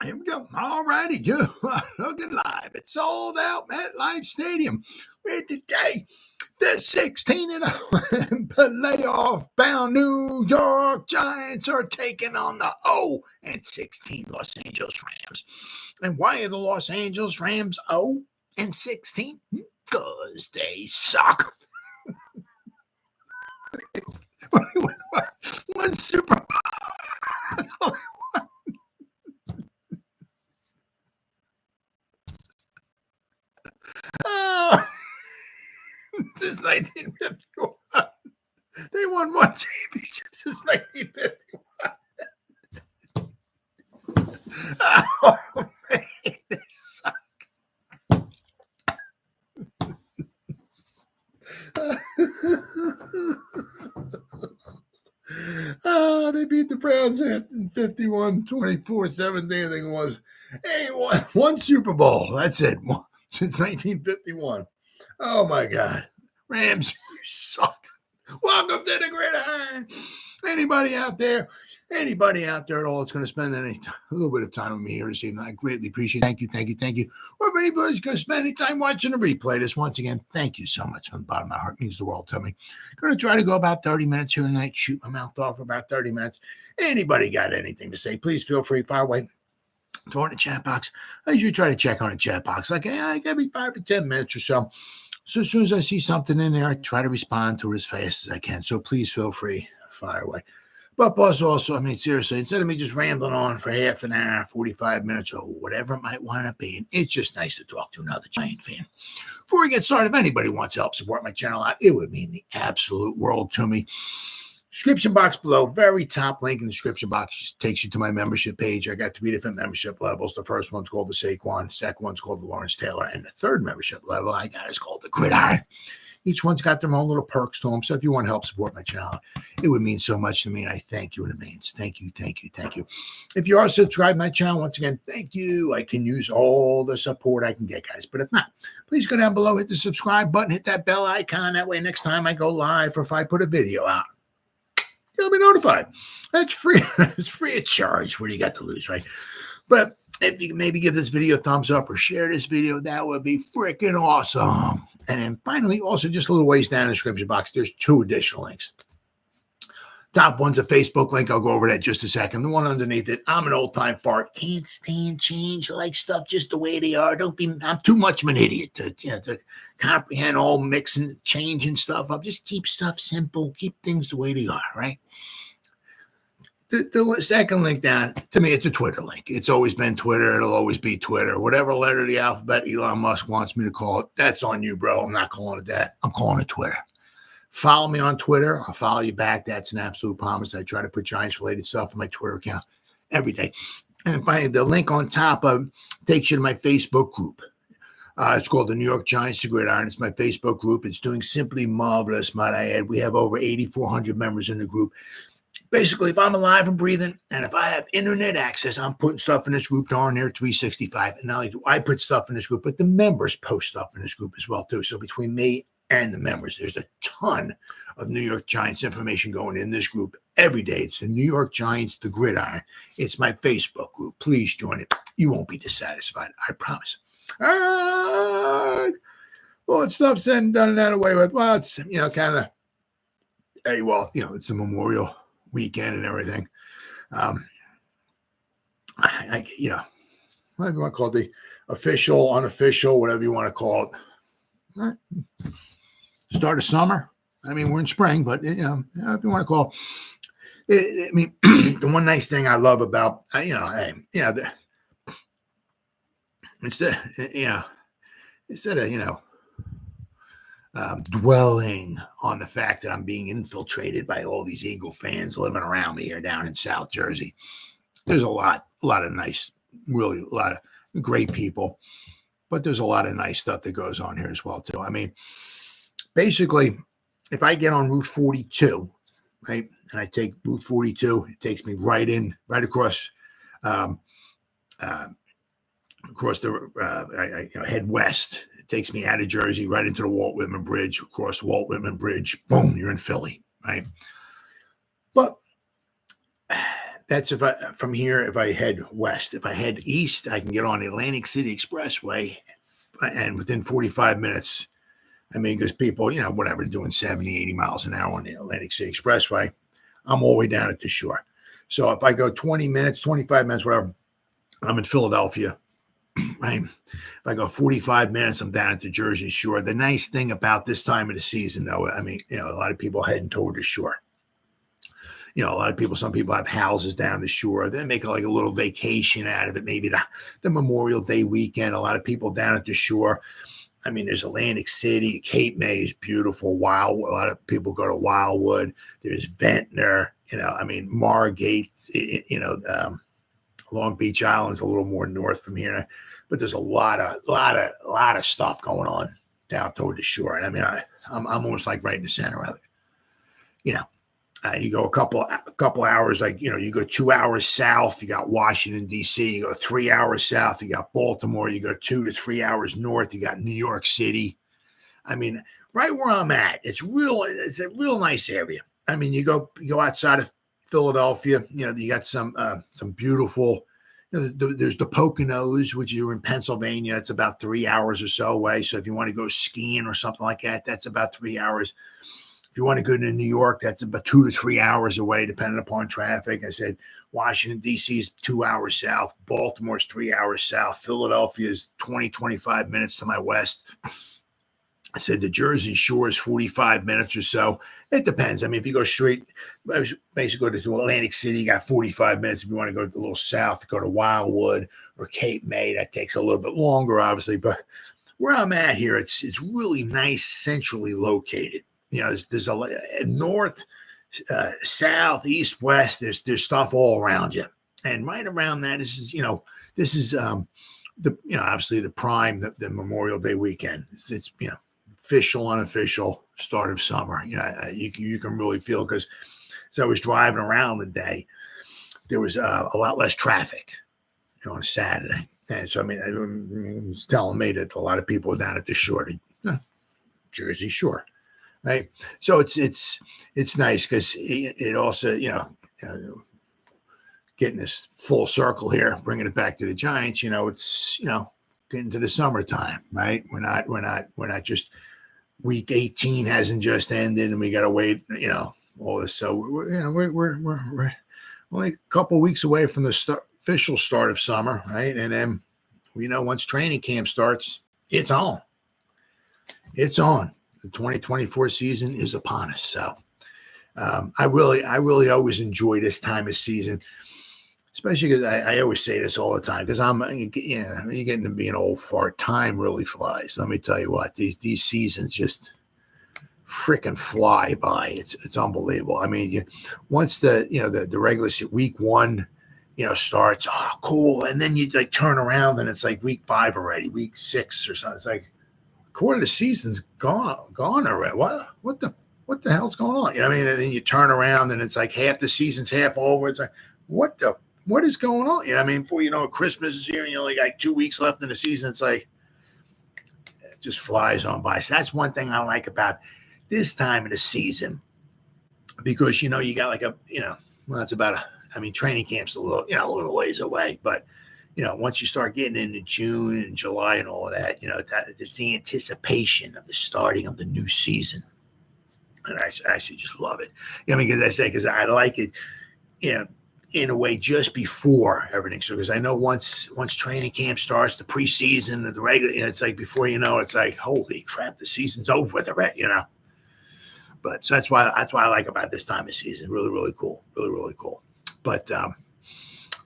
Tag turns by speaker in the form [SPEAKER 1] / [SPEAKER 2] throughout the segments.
[SPEAKER 1] Here we go. All righty, you looking live. It's sold out MetLife Stadium. Where today, the 16-0 playoff-bound New York Giants are taking on the 0-16 Los Angeles Rams. And why are the Los Angeles Rams 0-16? Because they suck. One Super Bowl. Oh, since 1951. They won one championship since 1951. Oh, man, they suck. Oh, they beat the Browns in 51, 24-17, I think it was. Hey, one Super Bowl. That's it. Since 1951. Oh, my God. Rams, you suck. Welcome to the Gridiron. Anybody out there at all that's going to spend a little bit of time with me here this evening, I greatly appreciate it. Thank you. Or if anybody's going to spend any time watching the replay this, once again, thank you so much from the bottom of my heart. It means the world to me. I'm going to try to go about 30 minutes here tonight, shoot my mouth off for about 30 minutes. Anybody got anything to say, please feel free, fire away. Throw in the chat box. I usually try to check on the chat box like every 5 to 10 minutes or so. So as soon as I see something in there, I try to respond to it as fast as I can. So please feel free, fire away. But also, I mean, seriously, instead of me just rambling on for half an hour, 45 minutes, or whatever it might wind up being, it's just nice to talk to another Giant fan. Before we get started, if anybody wants to help support my channel out, it would mean the absolute world to me. Description box below, very top link in the description box just takes you to my membership page. I got 3 different membership levels. The first one's called the Saquon, the second one's called the Lawrence Taylor, and the third membership level I got is called the Gridiron. Each one's got their own little perks to them. So if you want to help support my channel, it would mean so much to me, and I thank you in advance. Thank you. If you are subscribed to my channel, once again, thank you. I can use all the support I can get, guys. But if not, please go down below, hit the subscribe button, hit that bell icon. That way, next time I go live or if I put a video out, you'll be notified. That's free. It's free of charge. What do you got to lose, right? But if you can maybe give this video a thumbs up or share this video, that would be freaking awesome. And then finally, also just a little ways down in the description box, there's 2 additional links. Top one's a Facebook link. I'll go over that in just a second. The one underneath it, I'm an old-time fart. Can't stand change. I like stuff just the way they are. I'm too much of an idiot to comprehend all mixing, changing stuff up. Just keep stuff simple. Keep things the way they are, right? The second link down, to me, it's a Twitter link. It's always been Twitter. It'll always be Twitter. Whatever letter of the alphabet Elon Musk wants me to call it, that's on you, bro. I'm not calling it that. I'm calling it Twitter. Follow me on Twitter. I'll follow you back. That's an absolute promise. I try to put Giants-related stuff on my Twitter account every day. And finally, the link on top takes you to my Facebook group. It's called the New York Giants, the Gridiron. It's my Facebook group. It's doing simply marvelous, might I add. We have over 8,400 members in the group. Basically, if I'm alive and breathing, and if I have internet access, I'm putting stuff in this group darn near 365. And not only do I put stuff in this group, but the members post stuff in this group as well, too. So between me and the members, there's a ton of New York Giants information going in this group every day. It's the New York Giants, the Gridiron. It's my Facebook group. Please join it. You won't be dissatisfied. I promise. All right. Well, it's stuff said and done and that away with. Well, it's, kind of, hey, well, it's the Memorial weekend and everything. Whatever you want to call it, the official, unofficial, whatever you want to call it. All right. Start of summer. I mean, we're in spring, but if you want to call it, I mean, the one nice thing I love about, instead of dwelling on the fact that I'm being infiltrated by all these Eagle fans living around me here down in South Jersey. There's a lot of nice, really a lot of great people, but there's a lot of nice stuff that goes on here as well, too. I mean, basically, if I get on Route 42, right, and I take Route 42, it takes me right across, across the, I head west. It takes me out of Jersey right into the Walt Whitman Bridge, across the Walt Whitman Bridge. Boom, you're in Philly, right? But That's from here, if I head west. If I head east, I can get on the Atlantic City Expressway, and within 45 minutes, I mean, because people, whatever, doing 70, 80 miles an hour on the Atlantic City Expressway, I'm all the way down at the shore. So if I go 20 minutes, 25 minutes, whatever, I'm in Philadelphia, right? If I go 45 minutes, I'm down at the Jersey Shore. The nice thing about this time of the season, though, I mean, a lot of people heading toward the shore. A lot of people, some people have houses down the shore. They make like a little vacation out of it. Maybe the Memorial Day weekend, a lot of people down at the shore. I mean, there's Atlantic City, Cape May is beautiful. A lot of people go to Wildwood. There's Ventnor, Margate, Long Beach Island's a little more north from here, but there's a lot of stuff going on down toward the shore. And I mean, I'm almost like right in the center of it. You go a couple hours, you go 2 hours south, you got Washington, D.C., you go 3 hours south, you got Baltimore, you go 2 to 3 hours north, you got New York City. I mean, right where I'm at, it's a real nice area. I mean, you go outside of Philadelphia, you got some beautiful, there's the Poconos, which are in Pennsylvania. It's about 3 hours or so away. So if you want to go skiing or something like that, that's about 3 hours. If you want to go to New York, that's about 2 to 3 hours away, depending upon traffic. I said Washington, D.C. is 2 hours south. Baltimore's 3 hours south. Philadelphia is 20, 25 minutes to my west. I said the Jersey Shore is 45 minutes or so. It depends. I mean, if you go straight, basically go to Atlantic City, you got 45 minutes. If you want to go a little south, go to Wildwood or Cape May, that takes a little bit longer, obviously. But where I'm at here, it's really nice, centrally located. There's a north, south, east, west. There's stuff all around you, and right around that is obviously the prime, the Memorial Day weekend. It's official, unofficial start of summer. You can really feel, because as I was driving around the day, there was a lot less traffic on Saturday, and so I mean, it was telling me that a lot of people down at the shore, Jersey Shore. Right. So it's nice because it also, getting this full circle here, bringing it back to the Giants, it's, getting to the summertime, right? We're not just week 18 hasn't just ended and we got to wait, all this. So we're only a couple of weeks away from the official start of summer. Right. And then, once training camp starts, it's on. It's on. The 2024 season is upon us. So I really always enjoy this time of season, especially because I always say this all the time, because you're getting to be an old fart. Time really flies. Let me tell you what, these seasons just freaking fly by. It's unbelievable. I mean, once the regular week one, starts, oh, cool. And then you turn around and it's like week 5 already, week 6 or something. It's like, quarter of the season's gone already. What the hell's going on? And then you turn around and it's like half the season's half over. It's like, what is going on? Before you know it, Christmas is here and you only got 2 weeks left in the season. It's like, it just flies on by. So that's one thing I like about this time of the season, because, you got it's about training camp's a little ways away, but once you start getting into June and July and all of that, it's the anticipation of the starting of the new season. And I actually just love it. Because I like it, in a way, just before everything. So, because I know once training camp starts, the preseason, the regular, it's like before it's like, holy crap, the season's over with already, But so that's why I like about this time of season. Really, really cool. Really, really cool. But,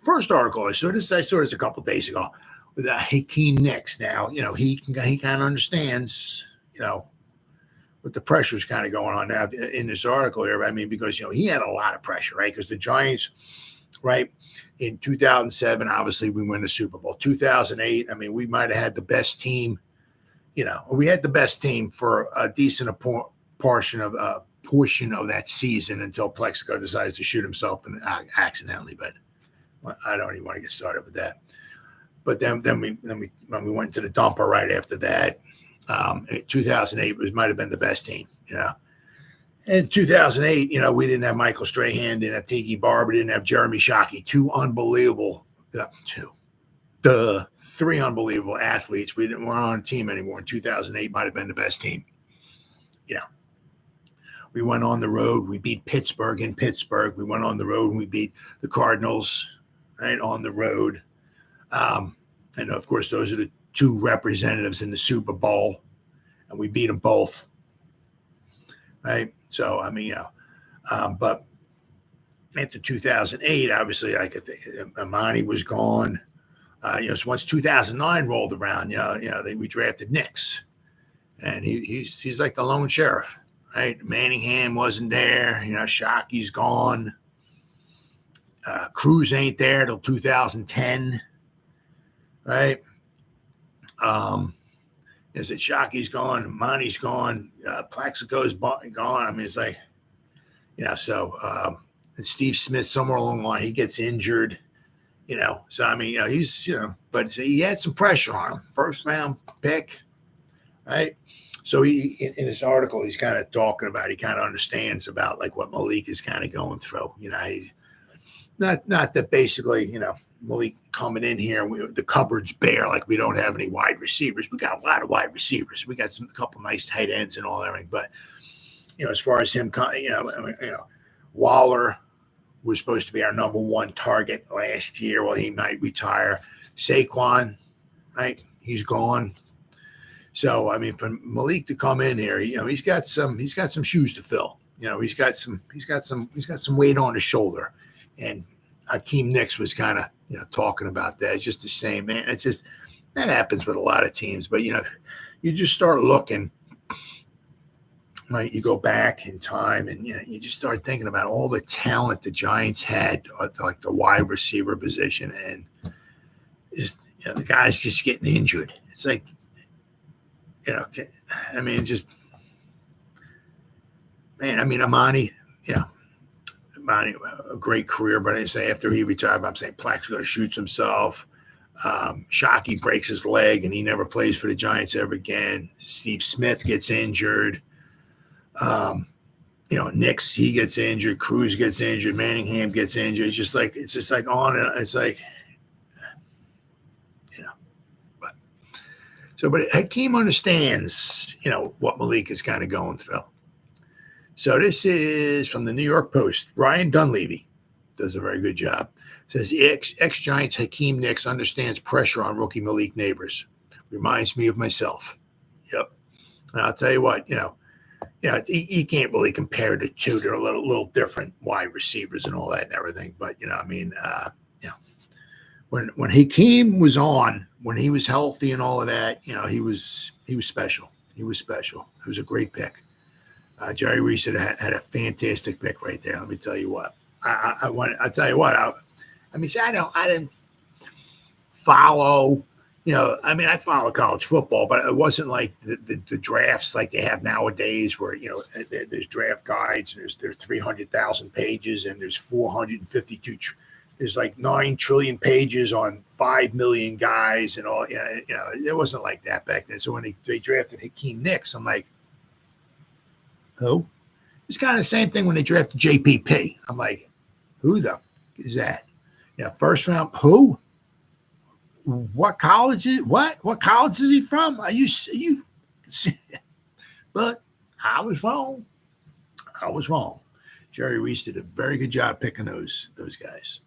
[SPEAKER 1] first article I saw this a couple of days ago with Hakeem Nicks. Now, he kind of understands, what the pressure's kind of going on now in this article here. Because, he had a lot of pressure, right? Because the Giants, right, in 2007, obviously we win the Super Bowl. 2008, we might have had the best team, we had the best team for a decent portion of that season until Plexico decides to shoot himself accidentally. But I don't even want to get started with that. But then we went to the dumper right after that. 2008 might have been the best team, In 2008, we didn't have Michael Strahan, didn't have Tiki Barber, didn't have Jeremy Shockey. Three unbelievable athletes. We weren't on a team anymore. In 2008, might have been the best team. We went on the road. We beat Pittsburgh in Pittsburgh. We went on the road and we beat the Cardinals, right, on the road. And, of course, those are the two representatives in the Super Bowl, and we beat them both, right? So, but after 2008, obviously, Amani was gone. So once 2009 rolled around, we drafted Nix, and he's like the lone sheriff, right? Manningham wasn't there. Shockey's gone. Cruz ain't there till 2010, right? Is it Shockey's gone? Monty's gone. Plaxico's gone. It's like, and Steve Smith somewhere along the line, he gets injured, So, he's, but he had some pressure on him. First round pick, right? So he, in his article, he's kind of talking about, he kind of understands about like what Malik is kind of going through. He, not that basically, Malik coming in here, the cupboard's bare, like we don't have any wide receivers. We got a lot of wide receivers. We got a couple nice tight ends and all that. But, as far as him, Waller was supposed to be our number one target last year. Well, he might retire. Saquon, right? He's gone. So, for Malik to come in here, he's got some shoes to fill. He's got some weight on his shoulder. And Hakeem Nicks was kind of, talking about that. It's just the same, man. It's just, that happens with a lot of teams. But, you just start looking, right? You go back in time and, you just start thinking about all the talent the Giants had at like the wide receiver position. And just, the guys just getting injured. It's like, just, man, Amani, Amani, a great career, but I say after he retired, I'm saying Plaxico shoots himself. Shockey breaks his leg and he never plays for the Giants ever again. Steve Smith gets injured. Nix, he gets injured. Cruz gets injured. Manningham gets injured. It's just like on and it's like, but Hakeem understands, what Malik is kind of going through. So this is from the New York Post. Ryan Dunleavy does a very good job. Says ex-Giants Hakeem Nicks understands pressure on rookie Malik Neighbors. Reminds me of myself. Yep. And I'll tell you what, you can't really compare the two. They're a little different wide receivers and all that and everything. But, when Hakeem was on, when he was healthy and all of that, he was special. He was special. It was a great pick. Jerry Reese had a fantastic pick right there. Let me tell you what. I didn't follow. I follow college football, but it wasn't like the drafts like they have nowadays, where there's draft guides and there's 300,000 pages and there's 452. There's like 9 trillion pages on 5 million guys and all. It wasn't like that back then. So when they drafted Hakeem Nicks, I'm like, who? It's kind of the same thing when they drafted JPP. I'm like, who the is that? First round. Who? What college is? What college is he from? Are you? But I was wrong. Jerry Reese did a very good job picking those guys.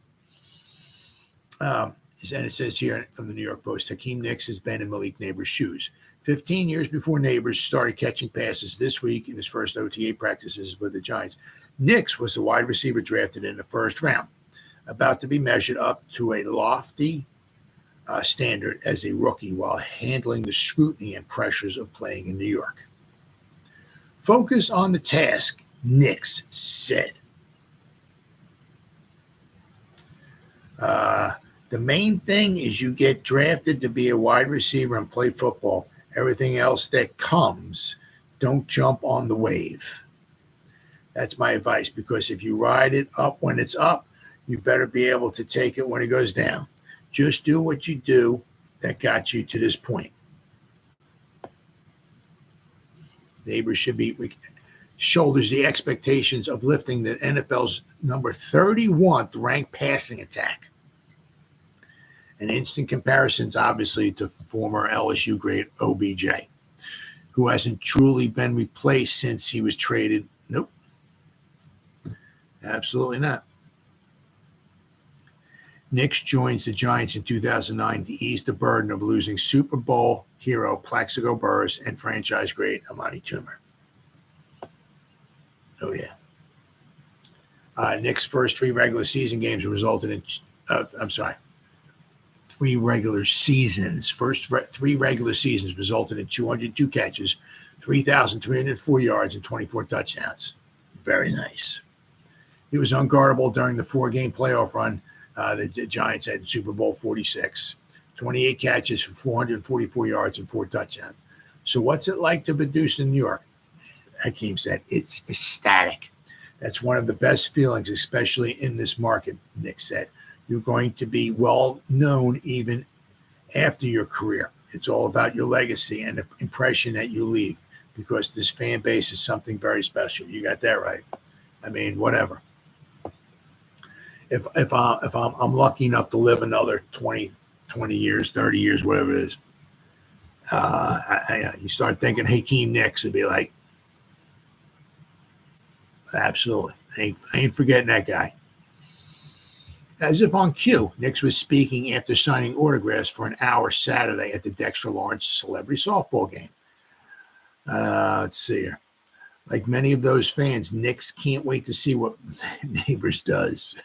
[SPEAKER 1] And it says here from the New York Post, Hakeem Nicks has been in Malik Neighbors' shoes. 15 years before Neighbors started catching passes this week in his first OTA practices with the Giants, Nicks was the wide receiver drafted in the first round, about to be measured up to a lofty standard as a rookie while handling the scrutiny and pressures of playing in New York. Focus on the task, Nicks said. The main thing is you get drafted to be a wide receiver and play football. Everything else that comes, don't jump on the wave. That's my advice, because if you ride it up when it's up, you better be able to take it when it goes down. Just do what you do that got you to this point. Neighbors should shoulders the expectations of lifting the NFL's number 31th ranked passing attack. And instant comparisons, obviously, to former LSU great OBJ, who hasn't truly been replaced since he was traded. Nope. Absolutely not. Nix joins the Giants in 2009 to ease the burden of losing Super Bowl hero Plaxico Burress and franchise great Amani Toomer. Oh, yeah. Nick's first three regular season games resulted in, three regular seasons. Three regular seasons resulted in 202 catches, 3,304 yards, and 24 touchdowns. Very nice. He was unguardable during the four-game playoff run the Giants had in Super Bowl 46. 28 catches for 444 yards and 4 touchdowns. So what's it like to produce in New York? Hakeem said, it's ecstatic. That's one of the best feelings, especially in this market, Nick said. You're going to be well known even after your career. It's all about your legacy and the impression that you leave, because this fan base is something very special. You got that right. I mean, whatever. If I'm lucky enough to live another 20 years, 30 years, whatever it is, you start thinking Hakeem Nicks would be like, absolutely. I ain't forgetting that guy. As if on cue, Nicks was speaking after signing autographs for an hour Saturday at the Dexter Lawrence Celebrity Softball game. Let's see here. Like many of those fans, Nicks can't wait to see what Neighbors does.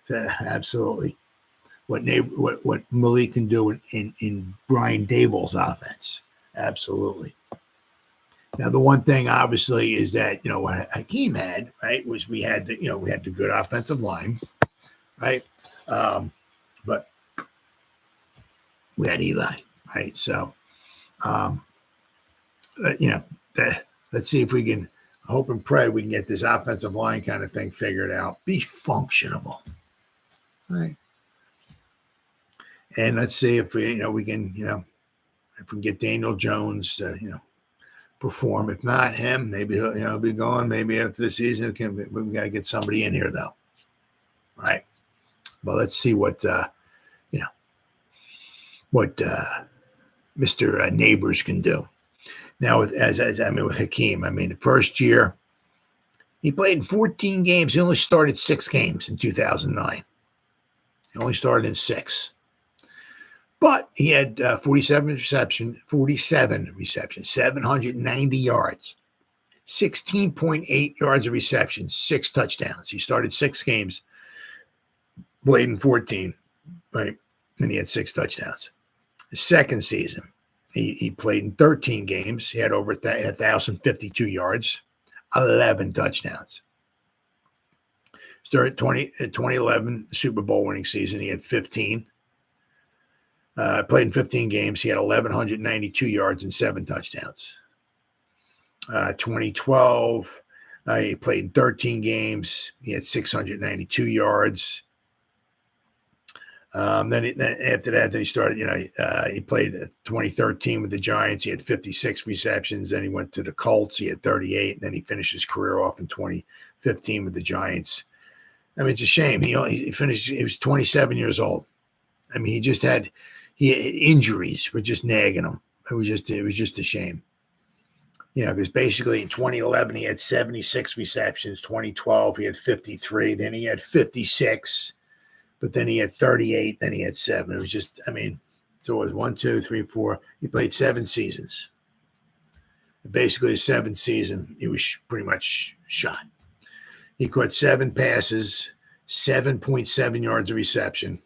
[SPEAKER 1] Absolutely. What Malik can do in Brian Daboll's offense. Absolutely. Now, the one thing, obviously, is that, what Hakeem had, right, was we had the good offensive line, right? But we had Eli, right? So, let's see if we can hope and pray we can get this offensive line kind of thing figured out. Be functionable, right? And let's see if we can get Daniel Jones, perform. If not him, maybe he'll be gone. Maybe after the season, we got to get somebody in here though, right? Well, let's see what Mr. Neighbors can do. Now, with Hakeem, the first year he played in 14 games. He only started 6 games in 2009. He only started in 6. But he had 47 receptions, 790 yards, 16.8 yards of reception, 6 touchdowns. He started 6 games, played in 14, right? And he had 6 touchdowns. The second season, he played in 13 games. He had over 1,052 yards, 11 touchdowns. Started 2011 Super Bowl winning season. He had 15. Played in 15 games. He had 1,192 yards and 7 touchdowns. 2012, he played in 13 games. He had 692 yards. Then after that, he started, he played 2013 with the Giants. He had 56 receptions. Then he went to the Colts. He had 38. And then he finished his career off in 2015 with the Giants. It's a shame. He finished, he was 27 years old. Injuries were just nagging him. It was just a shame. Because basically in 2011, he had 76 receptions. 2012, he had 53. Then he had 56. But then he had 38, then he had 7. It was just, so it was 1, 2, 3, 4. He played 7 seasons. Basically, the 7th season, he was pretty much shot. He caught 7 passes, 7.7 yards of reception.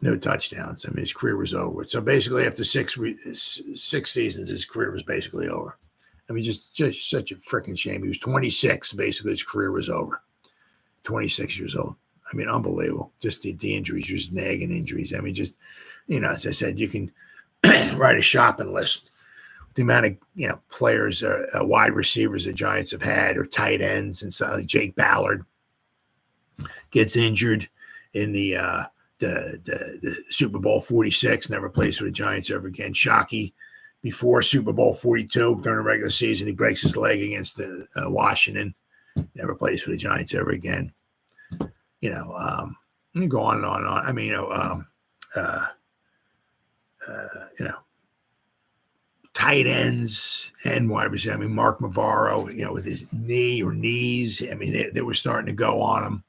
[SPEAKER 1] No touchdowns. His career was over. So basically, after 6 seasons, his career was basically over. Just such a freaking shame. He was 26. Basically, his career was over. 26 years old. Unbelievable. Just the injuries, just nagging injuries. As I said, you can write a shopping list. The amount of players, wide receivers the Giants have had, or tight ends, and stuff. Like Jake Ballard gets injured in the Super Bowl 46, never plays for the Giants ever again. Shockey before Super Bowl 42 during the regular season. He breaks his leg against the Washington. Never plays for the Giants ever again. You know, you go on and on and on. I mean, you know, tight ends and wide receiver. I mean, Mark Navarro, you know, with his knee or knees. I mean, they were starting to go on him.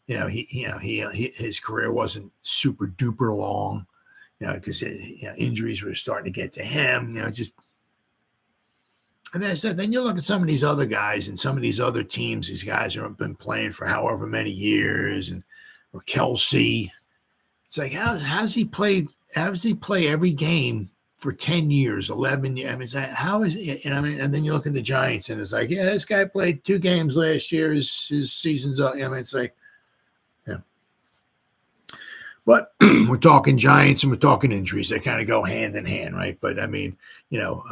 [SPEAKER 1] You know, his career wasn't super duper long. You know, because injuries were starting to get to him. You know, just. And then I said, then you look at some of these other guys and some of these other teams. These guys have been playing for however many years, or Kelsey. It's like, how's he played? How does he play every game for 10 years, 11 years? I mean, it's like, how is it? And I mean, and then you look at the Giants, and it's like, yeah, this guy played 2 games last year. His season's up. I mean, it's like, yeah. But we're talking Giants and we're talking injuries. They kind of go hand in hand, right? But I mean, you know.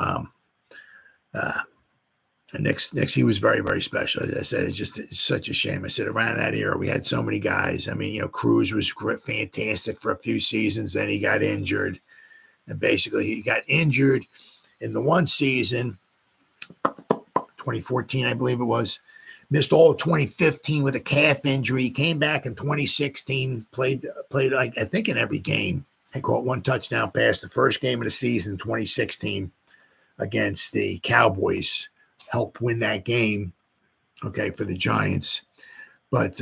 [SPEAKER 1] And next he was very, very special. As I said, it's such a shame. I said around that era, we had so many guys. I mean, you know, Cruz was fantastic for a few seasons. Then he got injured. And basically he got injured in the one season, 2014, I believe it was. Missed all of 2015 with a calf injury. He came back in 2016, played like, I think, in every game. He caught 1 touchdown pass the first game of the season, 2016. Against the Cowboys, helped win that game, okay, for the Giants. But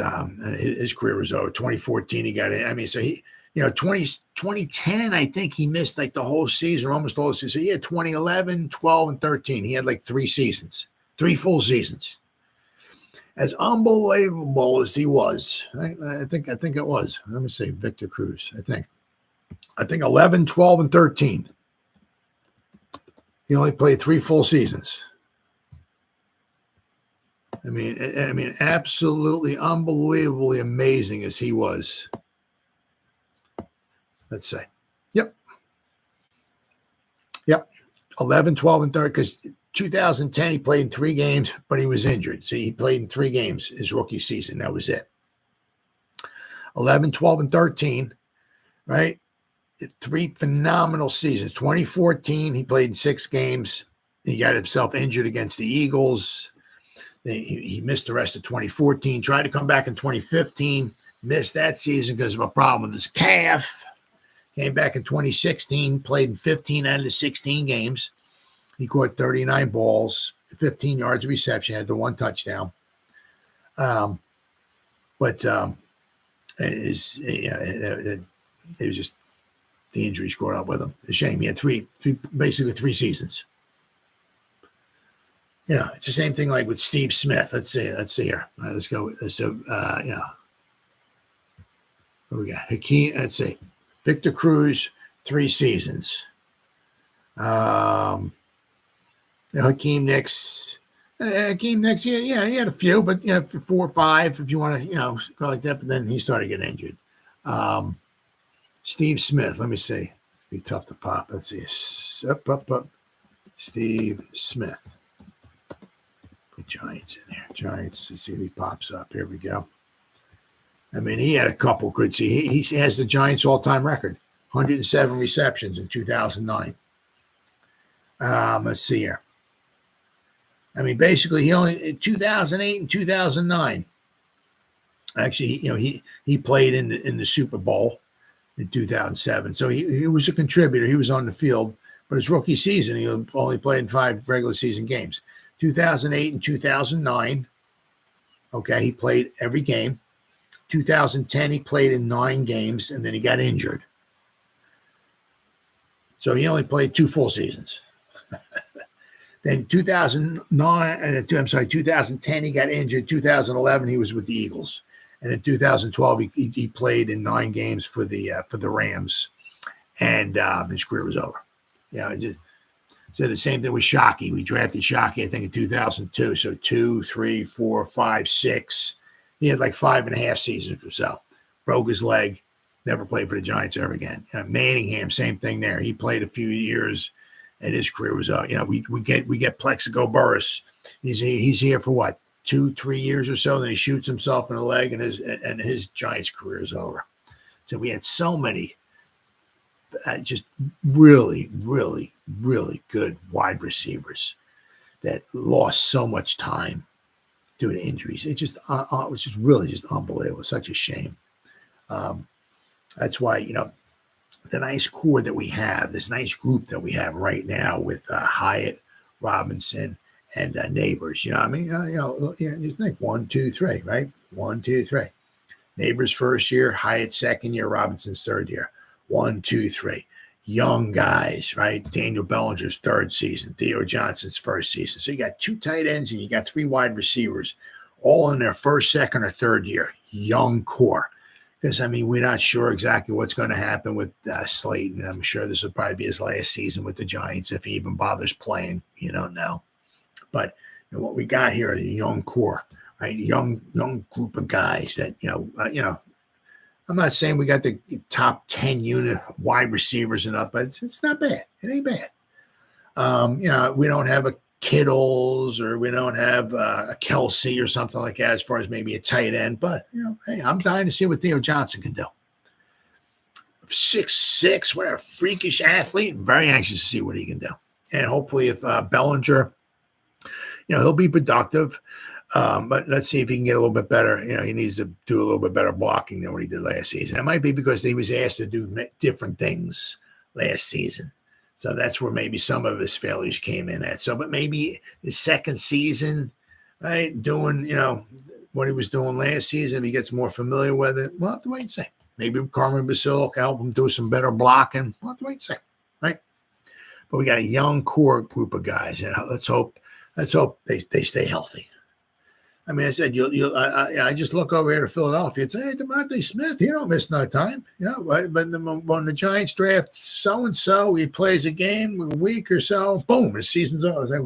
[SPEAKER 1] his career was over. 2014, he got in. I mean, so he, you know, 2010, I think he missed like the whole season, or almost all the season. So he had 2011, 12, and 13. He had like 3 seasons, 3 full seasons. As unbelievable as he was, I think it was. Let me say Victor Cruz, I think 11, 12, and 13. He only played 3 full seasons. I mean, absolutely unbelievably amazing as he was. Let's say, yep. 11, 12, and 13. Because 2010 he played in 3 games, but he was injured, so he played in 3 games his rookie season. That was it. 11, 12, and 13, right? 3 phenomenal seasons. 2014, he played in 6 games. He got himself injured against the Eagles. He missed the rest of 2014. Tried to come back in 2015. Missed that season because of a problem with his calf. Came back in 2016. Played in 15 out of the 16 games. He caught 39 balls, 15 yards of reception. Had the 1 touchdown. It was just. The injuries caught up with him. A shame. He had basically 3 seasons. You know, it's the same thing like with Steve Smith. Let's see here. All right, let's go. So, you know, what we got? Hakeem. Let's see. Victor Cruz, 3 seasons. Hakeem next. Yeah, he had a few, but you know, 4 or 5 if you want to, you know, go like that. But then he started getting injured. Steve Smith, let me see. It'd be tough to pop. Let's see. Up. Steve Smith. Put Giants in there. Giants. Let's see if he pops up. Here we go. I mean, he had a couple good seasons. He has the Giants all-time record. 107 receptions in 2009. Let's see here. I mean, basically, he only in 2008 and 2009. Actually, you know, he played in the Super Bowl in 2007. So he was a contributor. He was on the field, but his rookie season, he only played in 5 regular season games. 2008 and 2009, okay, he played every game. 2010, he played in 9 games, and then he got injured. So he only played 2 full seasons. Then 2010, he got injured. 2011, he was with the Eagles. And in 2012, he played in 9 games for the Rams, and his career was over. You know, just said the same thing with Shockey. We drafted Shockey, I think, in 2002. So 2, 3, 4, 5, 6. He had like 5.5 seasons or so. Broke his leg. Never played for the Giants ever again. Manningham, same thing there. He played a few years, and his career was out. You know, we get Plexico Burress. He's here for what? 2-3 years or so, then he shoots himself in the leg, and his Giants career is over. So we had so many just really, really, really good wide receivers that lost so much time due to injuries. It was just really just unbelievable. Such a shame. That's why, the nice core that we have, this nice group that we have right now with Hyatt, Robinson, and Neighbors. Just think 1, 2, 3, right? 1, 2, 3. Neighbors first year, Hyatt second year, Robinson's third year. 1, 2, 3. Young guys, right? Daniel Bellinger's third season, Theo Johnson's first season. So you got 2 tight ends and you got 3 wide receivers, all in their first, second, or third year. Young core. Because, we're not sure exactly what's going to happen with Slayton. I'm sure this will probably be his last season with the Giants if he even bothers playing. You don't know. But what we got here is a young core, right? Young group of guys that, I'm not saying we got the top 10 unit wide receivers enough, but it's not bad. It ain't bad. We don't have a Kittles or we don't have a Kelsey or something like that as far as maybe a tight end. But, hey, I'm dying to see what Theo Johnson can do. 6'6", what a freakish athlete. I'm very anxious to see what he can do. And hopefully if Bellinger, he'll be productive. But let's see if he can get a little bit better. He needs to do a little bit better blocking than what he did last season. It might be because he was asked to do different things last season. So that's where maybe some of his failures came in at. So, but maybe his second season, right, doing, what he was doing last season, if he gets more familiar with it, we'll have to wait and see. Maybe Carmen Basilio can help him do some better blocking. We'll have to wait and see, right? But we got a young core group of guys, and let's hope they stay healthy. I said, I just look over here to Philadelphia and say, hey, DeVonta Smith, he don't miss no time. But when the Giants draft so-and-so, he plays a game, a week or so, boom, his season's over. I was like,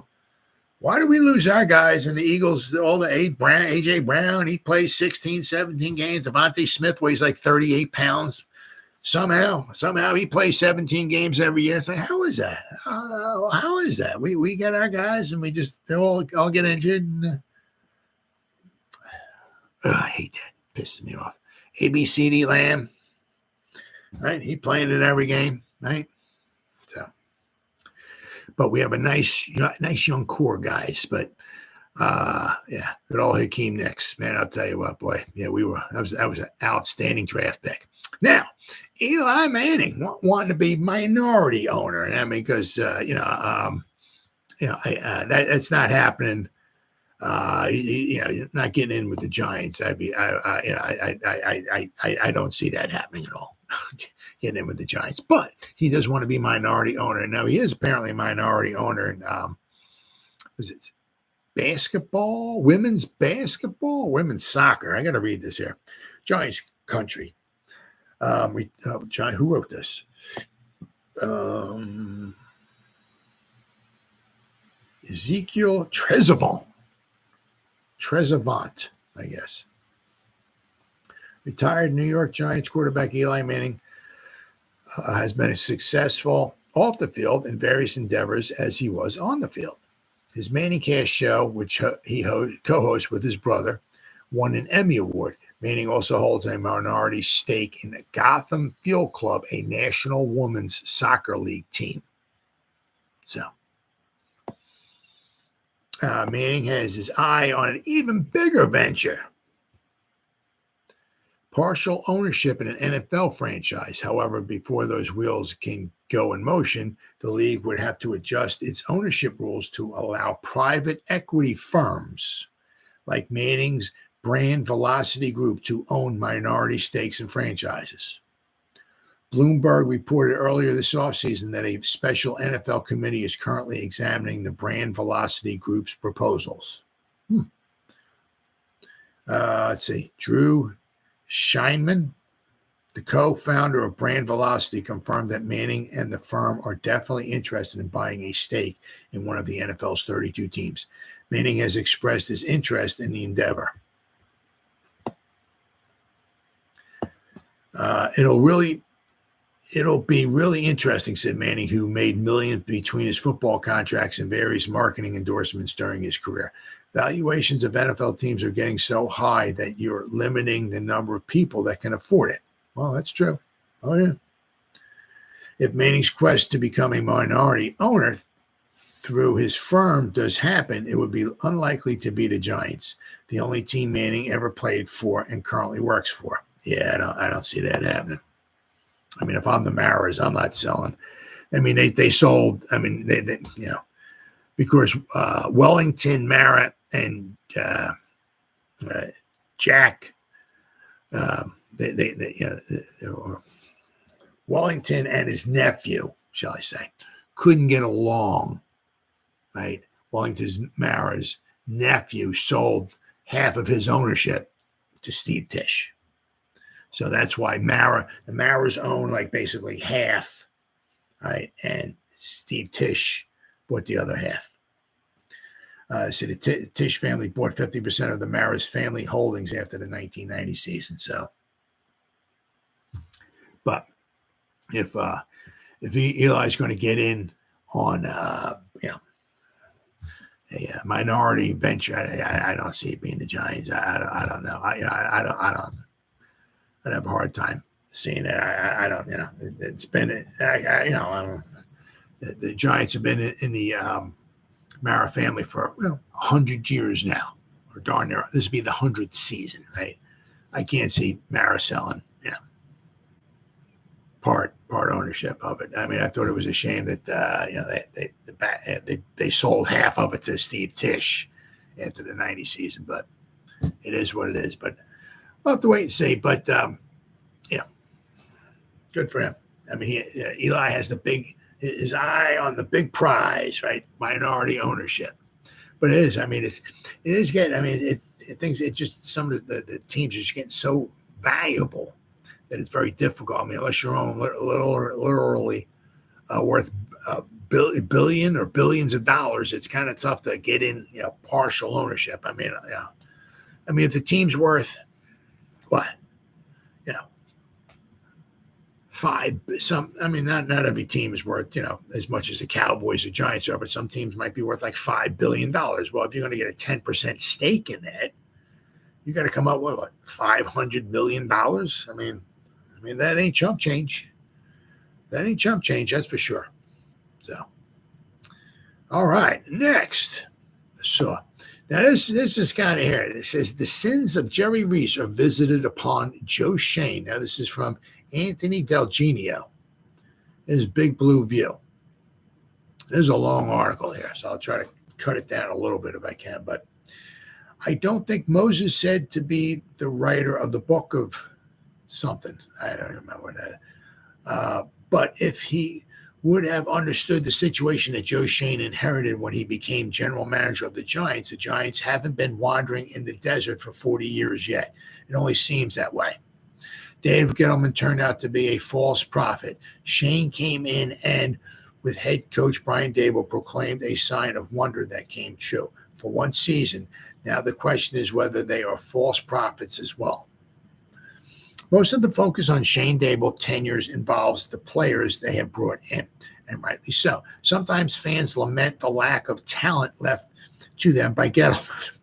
[SPEAKER 1] why do we lose our guys and the Eagles, all the A.J. Brown, he plays 16, 17 games. DeVonta Smith weighs like 38 pounds. Somehow he plays 17 games every year. It's like, how is that? How is that? We get our guys and they all get injured and I hate that. Pisses me off. ABCD Lamb, right? He playing in every game, right? So, but we have a nice young core, guys. But good old Hakeem Nicks, man. I'll tell you what, boy. Yeah, that was an outstanding draft pick. Now, Eli Manning wanting to be minority owner, and because that's not happening. Not getting in with the Giants. I don't see that happening at all. Getting in with the Giants, but he does want to be minority owner. Now he is apparently a minority owner in was it basketball, women's basketball, women's soccer? I got to read this here. Giants country. John, who wrote this? Ezekiel Trezevant, I guess. Retired New York Giants quarterback Eli Manning has been as successful off the field in various endeavors as he was on the field. His Manningcast show, which he co-hosts with his brother, won an Emmy Award. Manning also holds a minority stake in the Gotham Field Club, a National Women's Soccer League team. So, Manning has his eye on an even bigger venture. Partial ownership in an NFL franchise. However, before those wheels can go in motion, the league would have to adjust its ownership rules to allow private equity firms like Manning's Brand Velocity Group to own minority stakes in franchises. Bloomberg reported earlier this offseason that a special NFL committee is currently examining the Brand Velocity Group's proposals. Let's see. Drew Scheinman, the co-founder of Brand Velocity, confirmed that Manning and the firm are definitely interested in buying a stake in one of the NFL's 32 teams. Manning has expressed his interest in the endeavor. It'll be really interesting, said Manning, who made millions between his football contracts and various marketing endorsements during his career. Valuations of NFL teams are getting so high that you're limiting the number of people that can afford it. Well, that's true. Oh, yeah. If Manning's quest to become a minority owner through his firm does happen, it would be unlikely to be the Giants, the only team Manning ever played for and currently works for. Yeah, I don't see that happening. I mean, if I'm the Maras, I'm not selling. I mean, they sold. I mean, they because Wellington, Mara, and Jack, Wellington and his nephew, shall I say, couldn't get along. Right, Wellington's Mara's nephew sold half of his ownership to Steve Tisch. So that's why the Maras own like basically half, right? And Steve Tisch bought the other half. So the Tisch family bought 50% of the Maras family holdings after the 1990 season. So, but if Eli's going to get in on, a minority venture, I don't see it being the Giants. I don't know. I'd have a hard time seeing it. I don't, it's been, the Giants have been in the Mara family for 100 years now, or darn near. This would be the 100th season, right? I can't see Mara selling, part ownership of it. I mean, I thought it was a shame that they sold half of it to Steve Tisch after the 90 season, but it is what it is. But we'll have to wait and see. But good for him. I mean, Eli has his eye on the big prize, right? Minority ownership. But it is. I mean, it is getting. I mean, it's just some of the teams are just getting so valuable that it's very difficult. I mean, unless you're on literally worth a billion or billions of dollars, it's kind of tough to get in, partial ownership. I mean, if the team's worth what, not every team is worth, as much as the Cowboys or Giants are, but some teams might be worth like $5 billion. Well, if you're going to get a 10% stake in that, you got to come up with what, $500 million? I mean, that ain't chump change. That's for sure. So, all right, next. So, now this is kind of here. It says, the sins of Jerry Reese are visited upon Joe Schoen. Now, this is from Anthony Del Genio. This is Big Blue View. There's a long article here, so I'll try to cut it down a little bit if I can. But I don't think Moses said to be the writer of the book of something. I don't remember that. But if he would have understood the situation that Joe Schoen inherited when he became general manager of the Giants haven't been wandering in the desert for 40 years yet. It only seems that way. Dave Gettleman turned out to be a false prophet. Schoen came in and, with head coach Brian Daboll, proclaimed a sign of wonder that came true for one season. Now the question is whether they are false prophets as well. Most of the focus on Shane Daboll tenures involves the players they have brought in, and rightly so. Sometimes fans lament the lack of talent left to them by Gettleman,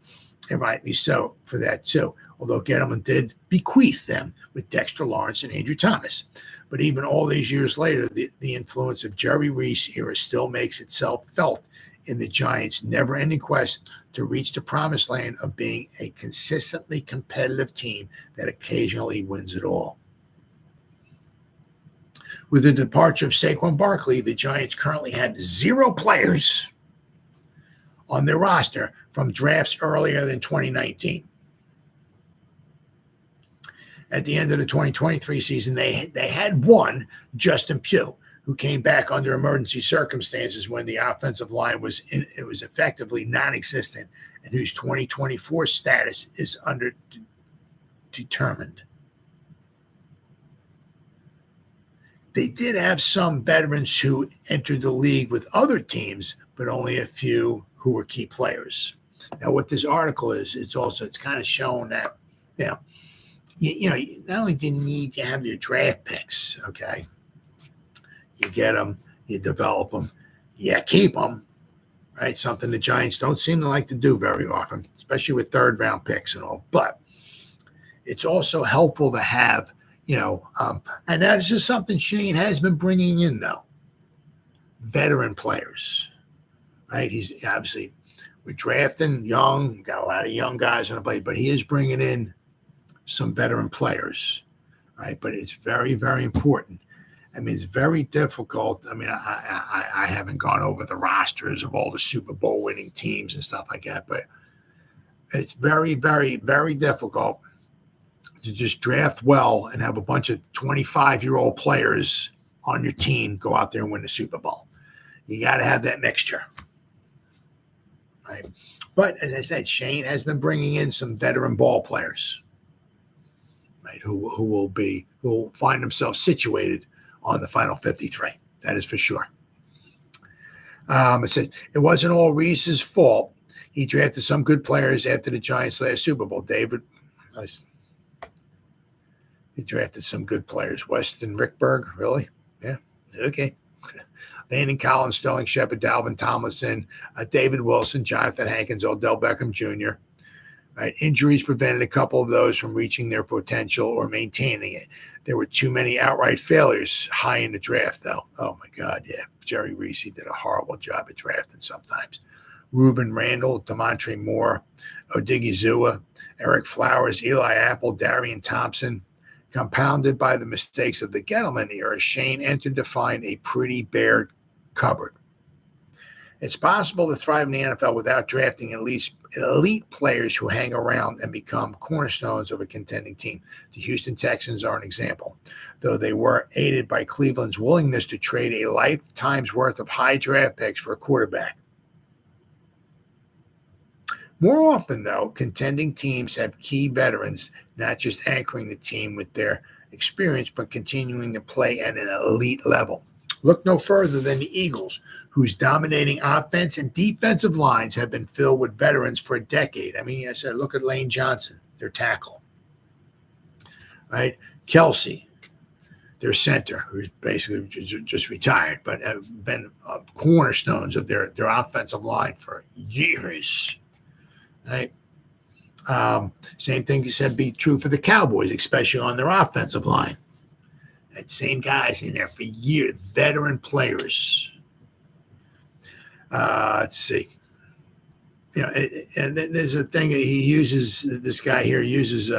[SPEAKER 1] and rightly so for that too, although Gettleman did bequeath them with Dexter Lawrence and Andrew Thomas. But even all these years later, the influence of Jerry Reese era still makes itself felt in the Giants' never-ending quest to reach the promised land of being a consistently competitive team that occasionally wins it all. With the departure of Saquon Barkley, the Giants currently have 0 players on their roster from drafts earlier than 2019. At the end of the 2023 season, they had one, Justin Pugh, who came back under emergency circumstances when the offensive line was effectively non-existent, and whose 2024 status is determined. They did have some veterans who entered the league with other teams, but only a few who were key players. Now, what this article is, it's kind of showing that, you not only do you need to have your draft picks, okay? You get them, you develop them, you keep them, right? Something the Giants don't seem to like to do very often, especially with third-round picks and all. But it's also helpful to have, And that is just something Schoen has been bringing in, though. Veteran players, right? He's obviously, we're drafting young, got a lot of young guys on the plate, but he is bringing in some veteran players, right? But it's very, very important. I mean, it's very difficult. I mean, I haven't gone over the rosters of all the Super Bowl winning teams and stuff like that, but it's very, very, very difficult to just draft well and have a bunch of 25-year-old players on your team go out there and win the Super Bowl. You got to have that mixture, right? But as I said, Schoen has been bringing in some veteran ball players, right? Who will find themselves situated on the final 53. That is for sure. It says it wasn't all Reese's fault. He drafted some good players after the Giants' last Super Bowl. He drafted some good players. Weston Rickberg, really? Yeah, okay. Landon Collins, Sterling Shepard, Dalvin Tomlinson, David Wilson, Jonathan Hankins, Odell Beckham Jr. Right? Injuries prevented a couple of those from reaching their potential or maintaining it. There were too many outright failures high in the draft, though. Oh, my God, yeah. Jerry Reese did a horrible job at drafting sometimes. Reuben Randall, Demontre Moore, Odigizua, Eric Flowers, Eli Apple, Darian Thompson. Compounded by the mistakes of the Gettleman era, Schoen entered to find a pretty bare cupboard. It's possible to thrive in the NFL without drafting at least elite players who hang around and become cornerstones of a contending team. The Houston Texans are an example, though they were aided by Cleveland's willingness to trade a lifetime's worth of high draft picks for a quarterback. More often, though, contending teams have key veterans, not just anchoring the team with their experience, but continuing to play at an elite level. Look no further than the Eagles, whose dominating offense and defensive lines have been filled with veterans for a decade. I mean, I said, look at Lane Johnson, their tackle, right? Kelsey, their center, who's basically just retired, but have been cornerstones of their offensive line for years. Right. Same thing you said be true for the Cowboys, especially on their offensive line. That same guys in there for years, veteran players. Let's see. And then there's a thing he uses. This guy here uses.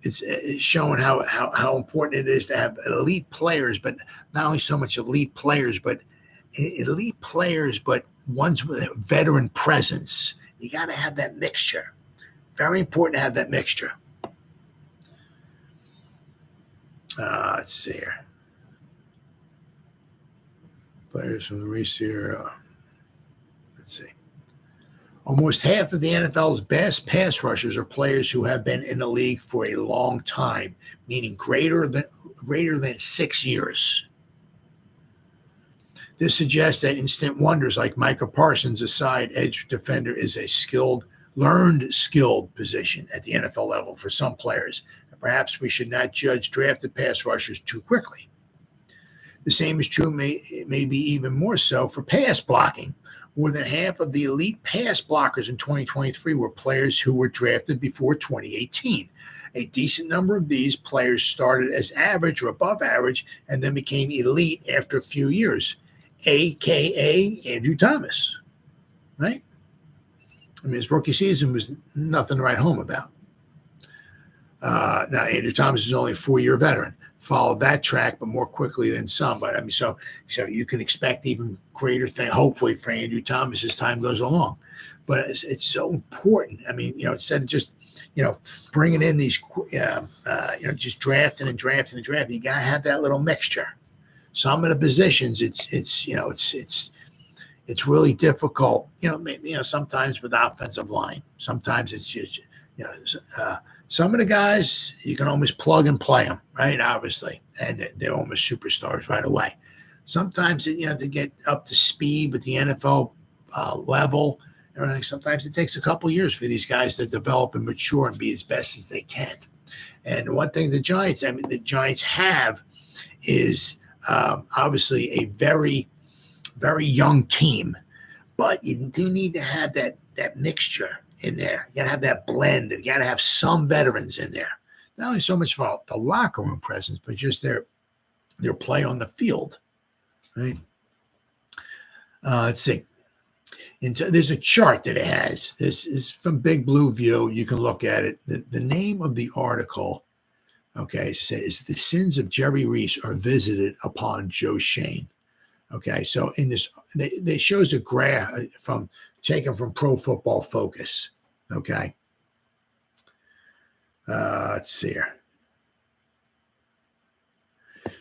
[SPEAKER 1] It's showing how important it is to have elite players, but not only so much elite players, but ones with a veteran presence. You got to have that mixture. Very important to have that mixture. Let's see here. Players from the Reese here. Let's see. Almost half of the NFL's best pass rushers are players who have been in the league for a long time, meaning greater than 6 years. This suggests that instant wonders like Micah Parsons, a side edge defender, is a skilled position at the NFL level for some players. And perhaps we should not judge drafted pass rushers too quickly. The same is true, maybe even more so, for pass blocking. More than half of the elite pass blockers in 2023 were players who were drafted before 2018. A decent number of these players started as average or above average and then became elite after a few years. A.K.A. Andrew Thomas, right? I mean, his rookie season was nothing to write home about. Now, Andrew Thomas is only a 4-year veteran. Followed that track, but more quickly than some. But I mean, so you can expect even greater thing, hopefully, for Andrew Thomas as time goes along. But it's so important. I mean, instead of just bringing in these, just drafting, you gotta have that little mixture. Some of the positions, it's really difficult. Sometimes with offensive line, sometimes it's just some of the guys you can almost plug and play them, right? Obviously, and they're almost superstars right away. Sometimes to get up to speed with the NFL level, everything. Sometimes it takes a couple years for these guys to develop and mature and be as best as they can. And one thing the Giants have is obviously a very, very young team, but you do need to have that mixture in there. You got to have that blend, and you got to have some veterans in there not only so much for the locker room presence, but just their play on the field, right? Let's see. There's a chart that it has. This is from Big Blue View. You can look at it. The name of the article, okay, says the sins of Jerry Reese are visited upon Joe Schoen. Okay, so in this, they shows a graph taken from Pro Football Focus. Okay, let's see here.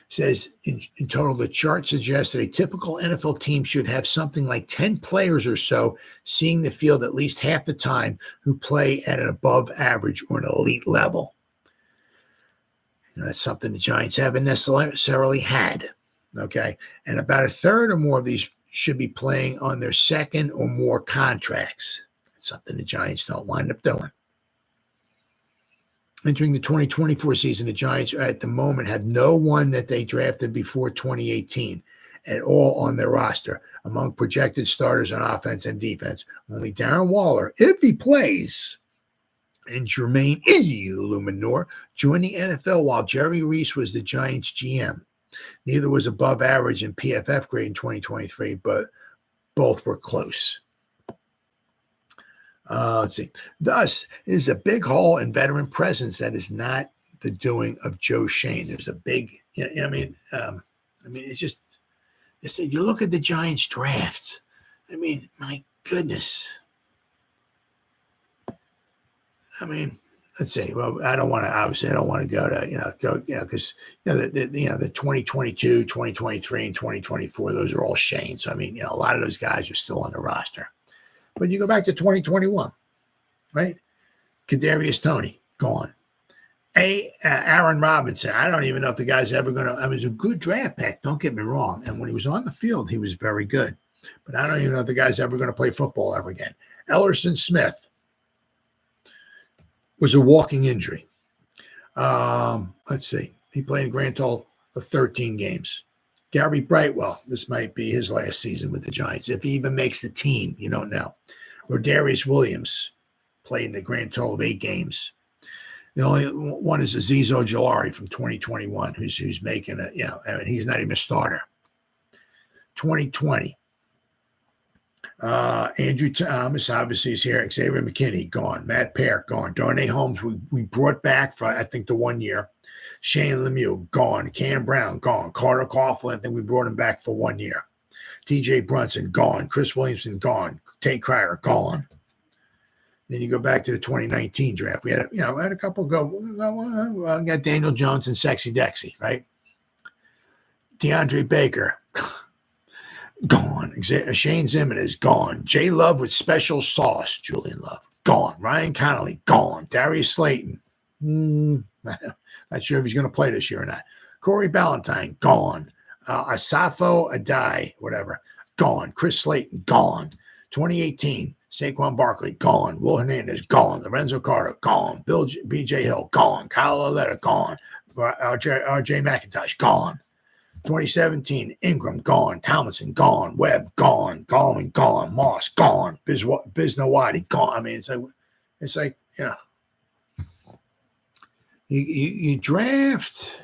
[SPEAKER 1] Says in total, the chart suggests that a typical NFL team should have something like 10 players or so seeing the field at least half the time who play at an above average or an elite level. That's something the Giants haven't necessarily had. Okay. And about a third or more of these should be playing on their second or more contracts. That's something the Giants don't wind up doing. Entering the 2024 season, the Giants at the moment have no one that they drafted before 2018 at all on their roster. Among projected starters on offense and defense, only Darren Waller, if he plays, and Jermaine Illuminor joined the NFL while Jerry Reese was the Giants GM. Neither was above average in PFF grade in 2023, but both were close. Let's see. Thus, is a big hole in veteran presence that is not the doing of Joe Schoen. There's a big, it's just, you look at the Giants draft. I mean, my goodness. I mean, let's see. Well, I don't want to go to, because, the 2022, 2023, and 2024, those are all Schoen. So, I mean, a lot of those guys are still on the roster. But you go back to 2021, right? Kadarius Toney, gone. Aaron Robinson, I don't even know if the guy's ever going to, it was a good draft pick, don't get me wrong. And when he was on the field, he was very good. But I don't even know if the guy's ever going to play football ever again. Ellerson Smith was a walking injury. Let's see. He played a grand total of 13 games. Gary Brightwell, this might be his last season with the Giants. If he even makes the team, you don't know. Rodarius Williams played in the grand total of 8 games. The only one is Azeez Ojulari from 2021, who's making he's not even a starter. 2020. Andrew Thomas obviously is here. Xavier McKinney, gone. Matt Peart, gone. Darnay Holmes, we brought back for, I think, the 1 year. Shane Lemieux, gone. Cam Brown, gone. Carter Coughlin, I think we brought him back for 1 year. TJ Brunson, gone. Chris Williamson, gone. Tate Cryer, gone. Then you go back to the 2019 draft. We had, had a couple go. We got Daniel Jones and Sexy Dexy, right? DeAndre Baker, gone. Oshane Ximines, gone. J Love with special sauce, Julian Love, gone. Ryan Connolly, gone. Darius Slayton, not sure if he's going to play this year or not. Corey Ballantyne, gone. Asafo Adai, whatever, gone. Chris Slayton, gone. 2018, Saquon Barkley, gone. Will Hernandez, gone. Lorenzo Carter, gone. B.J. Hill, gone. Kyle Lauletta, gone. R.J. McIntosh, gone. 2017, Ingram, gone. Tomlinson, gone. Webb, gone. Gallman, gone. Moss, gone. Bisnowadi, gone. I mean, it's like, You draft,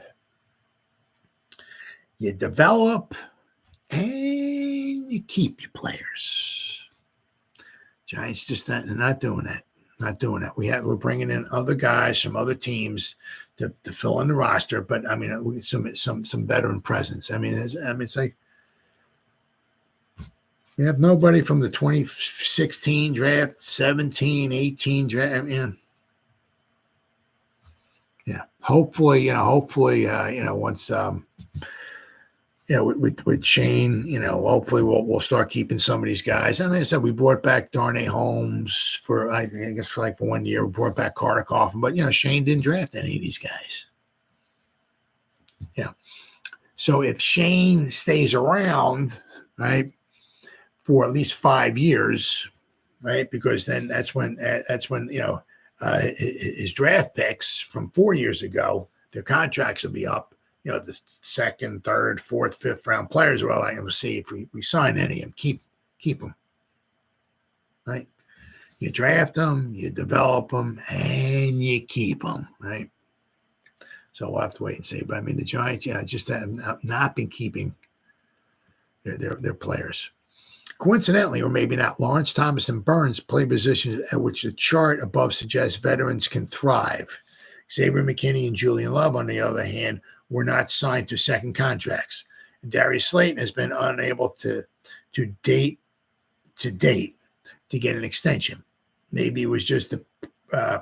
[SPEAKER 1] you develop, and you keep your players. Giants just not doing that. Not doing that. We're bringing in other guys from other teams to fill in the roster, but I mean, some veteran presence. I mean, it's like we have nobody from the 2016 draft, 17, 18 draft. I mean, yeah. Hopefully, once with Shane, hopefully we'll start keeping some of these guys. And like I said, we brought back Darnay Holmes for 1 year. We brought back Carter Coughlin, but Shane didn't draft any of these guys. Yeah. So if Shane stays around, right, for at least 5 years, right, because then that's when his draft picks from 4 years ago, their contracts will be up. The second, third, fourth, fifth round players are all I can see if we sign any of them, keep them. Right? You draft them, you develop them, and you keep them. Right? So we'll have to wait and see. But I mean, the Giants, just have not been keeping their players. Coincidentally, or maybe not, Lawrence, Thomas, and Burns play positions at which the chart above suggests veterans can thrive. Xavier McKinney and Julian Love, on the other hand, were not signed to second contracts. And Darius Slayton has been unable to get an extension. Maybe it was just the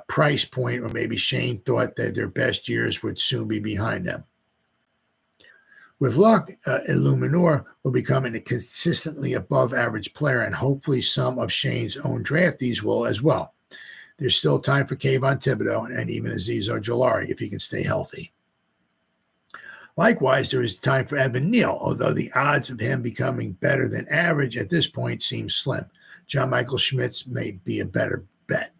[SPEAKER 1] price point, or maybe Shane thought that their best years would soon be behind them. With luck, Illuminor will become a consistently above average player, and hopefully some of Shane's own draftees will as well. There's still time for Kayvon Thibodeau and even Azeez Ojulari if he can stay healthy. Likewise, there is time for Evan Neal, although the odds of him becoming better than average at this point seem slim. John Michael Schmitz may be a better bet.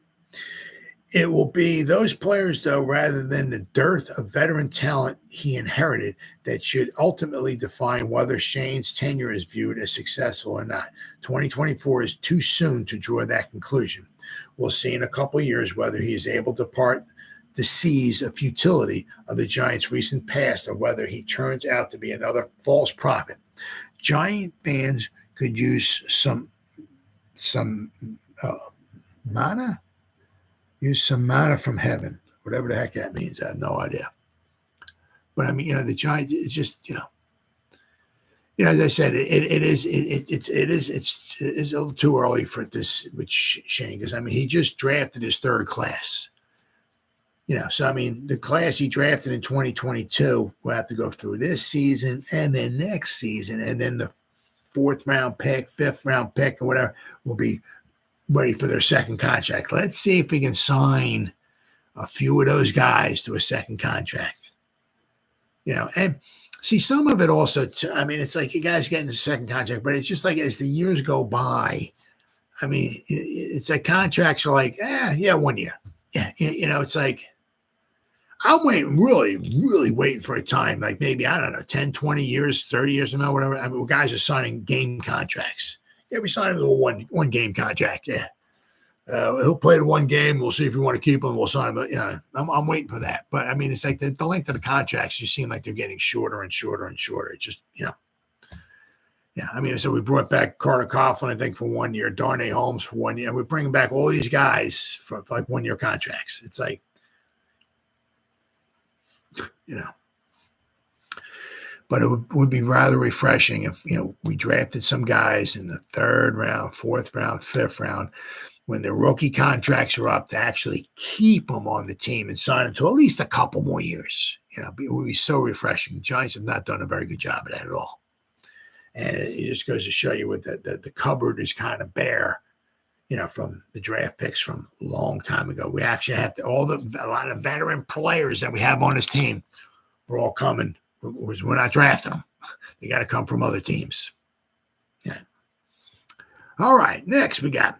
[SPEAKER 1] It will be those players, though, rather than the dearth of veteran talent he inherited, that should ultimately define whether Shane's tenure is viewed as successful or not. 2024 is too soon to draw that conclusion. We'll see in a couple of years whether he is able to part the seas of futility of the Giants' recent past, or whether he turns out to be another false prophet. Giant fans could use some mana. Use some mana from heaven, whatever the heck that means. I have no idea. But I mean, the Giants, it's just, as I said, it's a little too early for this with Shane, because I mean, he just drafted his third class. So I mean, the class he drafted in 2022 will have to go through this season and then next season, and then the 4th round pick, 5th round pick, or whatever will be ready for their second contract. Let's see if we can sign a few of those guys to a second contract. And see, some of it also, I mean, it's like you guys getting a second contract, but it's just like as the years go by, I mean, it's like contracts are like, 1 year. Yeah, it's like, I'm really waiting for a time, like maybe, I don't know, 10, 20 years, 30 years from now, whatever. I mean, guys are signing game contracts. Yeah, we signed him to a one game contract. Yeah, he'll play the one game. We'll see if we want to keep him. We'll sign him. I'm waiting for that. But I mean, it's like the length of the contracts just seem like they're getting shorter and shorter and shorter. It's just, Yeah, I mean, so we brought back Carter Coughlin, I think, for 1 year. Darnay Holmes for 1 year. We're bringing back all these guys for like 1 year contracts. It's like, But it would be rather refreshing if, we drafted some guys in the 3rd round, 4th round, 5th round, when their rookie contracts are up, to actually keep them on the team and sign them to at least a couple more years. It would be so refreshing. The Giants have not done a very good job of that at all. And it just goes to show you what the cupboard is kind of bare, from the draft picks from a long time ago. We actually have a lot of veteran players that we have on this team. We're all coming. We're not drafting them. They got to come from other teams. Yeah. All right. Next, we got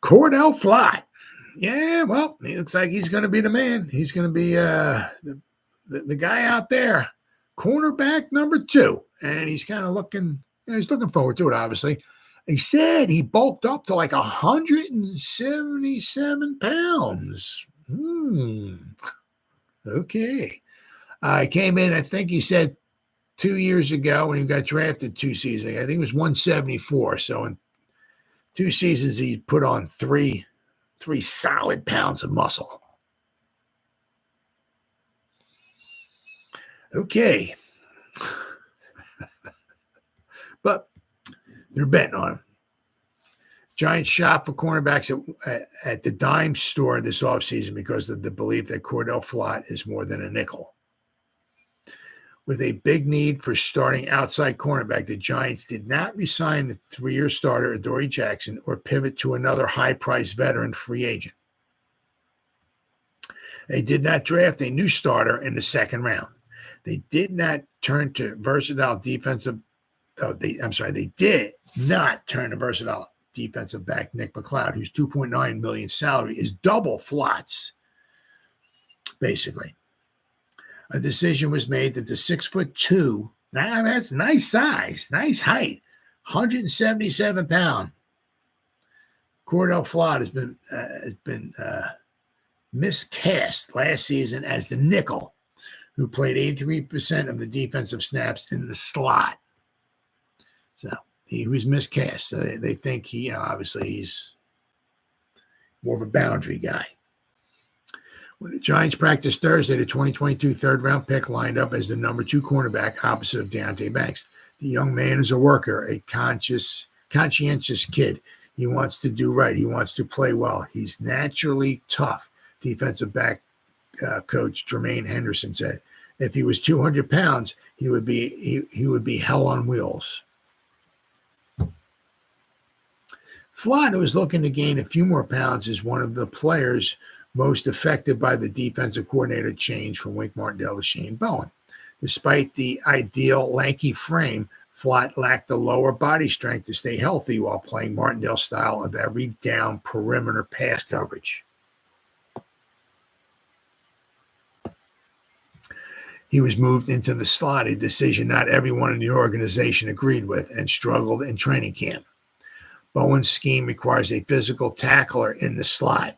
[SPEAKER 1] Cordell Flott. Yeah, well, he looks like he's going to be the man. He's going to be the guy out there, cornerback number 2. And he's kind of looking, he's looking forward to it, obviously. He said he bulked up to like 177 pounds. Okay. He came in, I think he said 2 years ago when he got drafted 2 seasons. I think it was 174. So in 2 seasons, he put on three solid pounds of muscle. Okay. But they're betting on him. Giants shop for cornerbacks at the dime store this offseason because of the belief that Cordell Flott is more than a nickel. With a big need for starting outside cornerback, the Giants did not re-sign the 3-year starter Adoree Jackson or pivot to another high-priced veteran free agent. They did not draft a new starter in the 2nd round. They did not turn to versatile defensive. They did not turn to versatile defensive back Nick McLeod, whose $2.9 million salary is double Flott's, basically. A decision was made that the 6'2", that's nice size, nice height, 177-pound Cordell Flott has been miscast last season as the nickel who played 83% of the defensive snaps in the slot. So he was miscast. So they think he, obviously he's more of a boundary guy. When the Giants practiced Thursday, the 2022 third-round pick lined up as the number 2 cornerback opposite of Deonte Banks. The young man is a worker, a conscientious kid. He wants to do right. He wants to play well. He's naturally tough, defensive back coach Jermaine Henderson said. If he was 200 pounds, he would be hell on wheels. Flott, who is looking to gain a few more pounds, is one of the players most affected by the defensive coordinator change from Wink Martindale to Shane Bowen. Despite the ideal lanky frame, Flott lacked the lower body strength to stay healthy while playing Martindale's style of every down perimeter pass coverage. He was moved into the slot, a decision not everyone in the organization agreed with, and struggled in training camp. Bowen's scheme requires a physical tackler in the slot.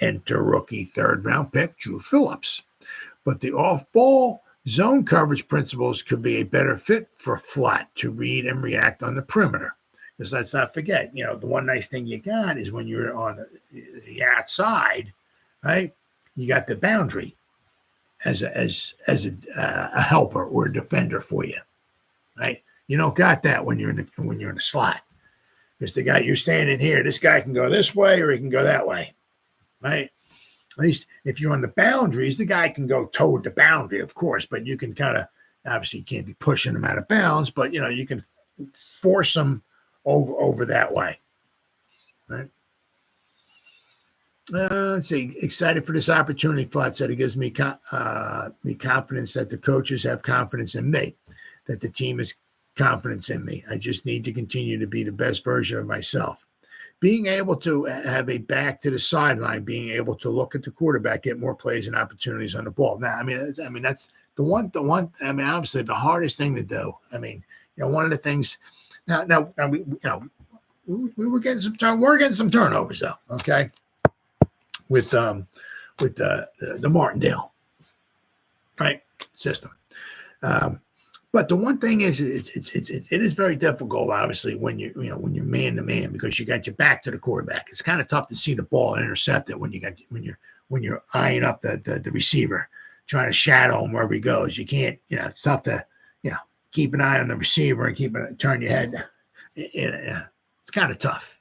[SPEAKER 1] Enter rookie third-round pick Drew Phillips. But the off-ball zone coverage principles could be a better fit for Flott to read and react on the perimeter. Because let's not forget, the one nice thing you got is when you're on the outside, right? You got the boundary as a helper or a defender for you, right? You don't got that when you're in the slot. Because the guy you're standing here, this guy can go this way or he can go that way. Right? At least if you're on the boundaries, the guy can go toward the boundary, of course, but you can kind of, obviously you can't be pushing him out of bounds, but, you can force him over that way. Right? Let's see. Excited for this opportunity, Flott said. It gives me confidence that the coaches have confidence in me, that the team has confidence in me. I just need to continue to be the best version of myself. Being able to have a back to the sideline, being able to look at the quarterback, get more plays and opportunities on the ball. Now, that's the one. Obviously, the hardest thing to do. One of the things. Now we were getting some turnovers though. Okay, with the Martindale, right, system. But the one thing is, it is very difficult, obviously, when you're man to man, because you got your back to the quarterback. It's kind of tough to see the ball and intercept it when you're eyeing up the receiver, trying to shadow him wherever he goes. You can't, it's tough to, keep an eye on the receiver and turn your head. It's kind of tough,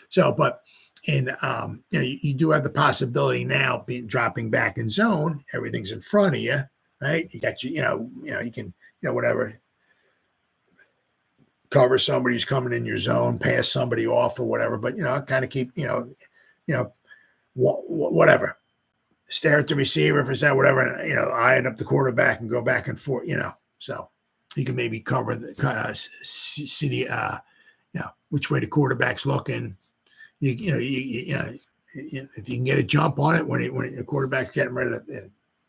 [SPEAKER 1] So, but you do have the possibility now dropping back in zone. Everything's in front of you. Right, you got you can whatever, cover somebody who's coming in your zone, pass somebody off or whatever, but kind of keep whatever, stare at the receiver for that whatever, eyeing up the quarterback and go back and forth, so you can maybe cover the see which way the quarterback's looking, if you can get a jump on it when the quarterback's getting ready to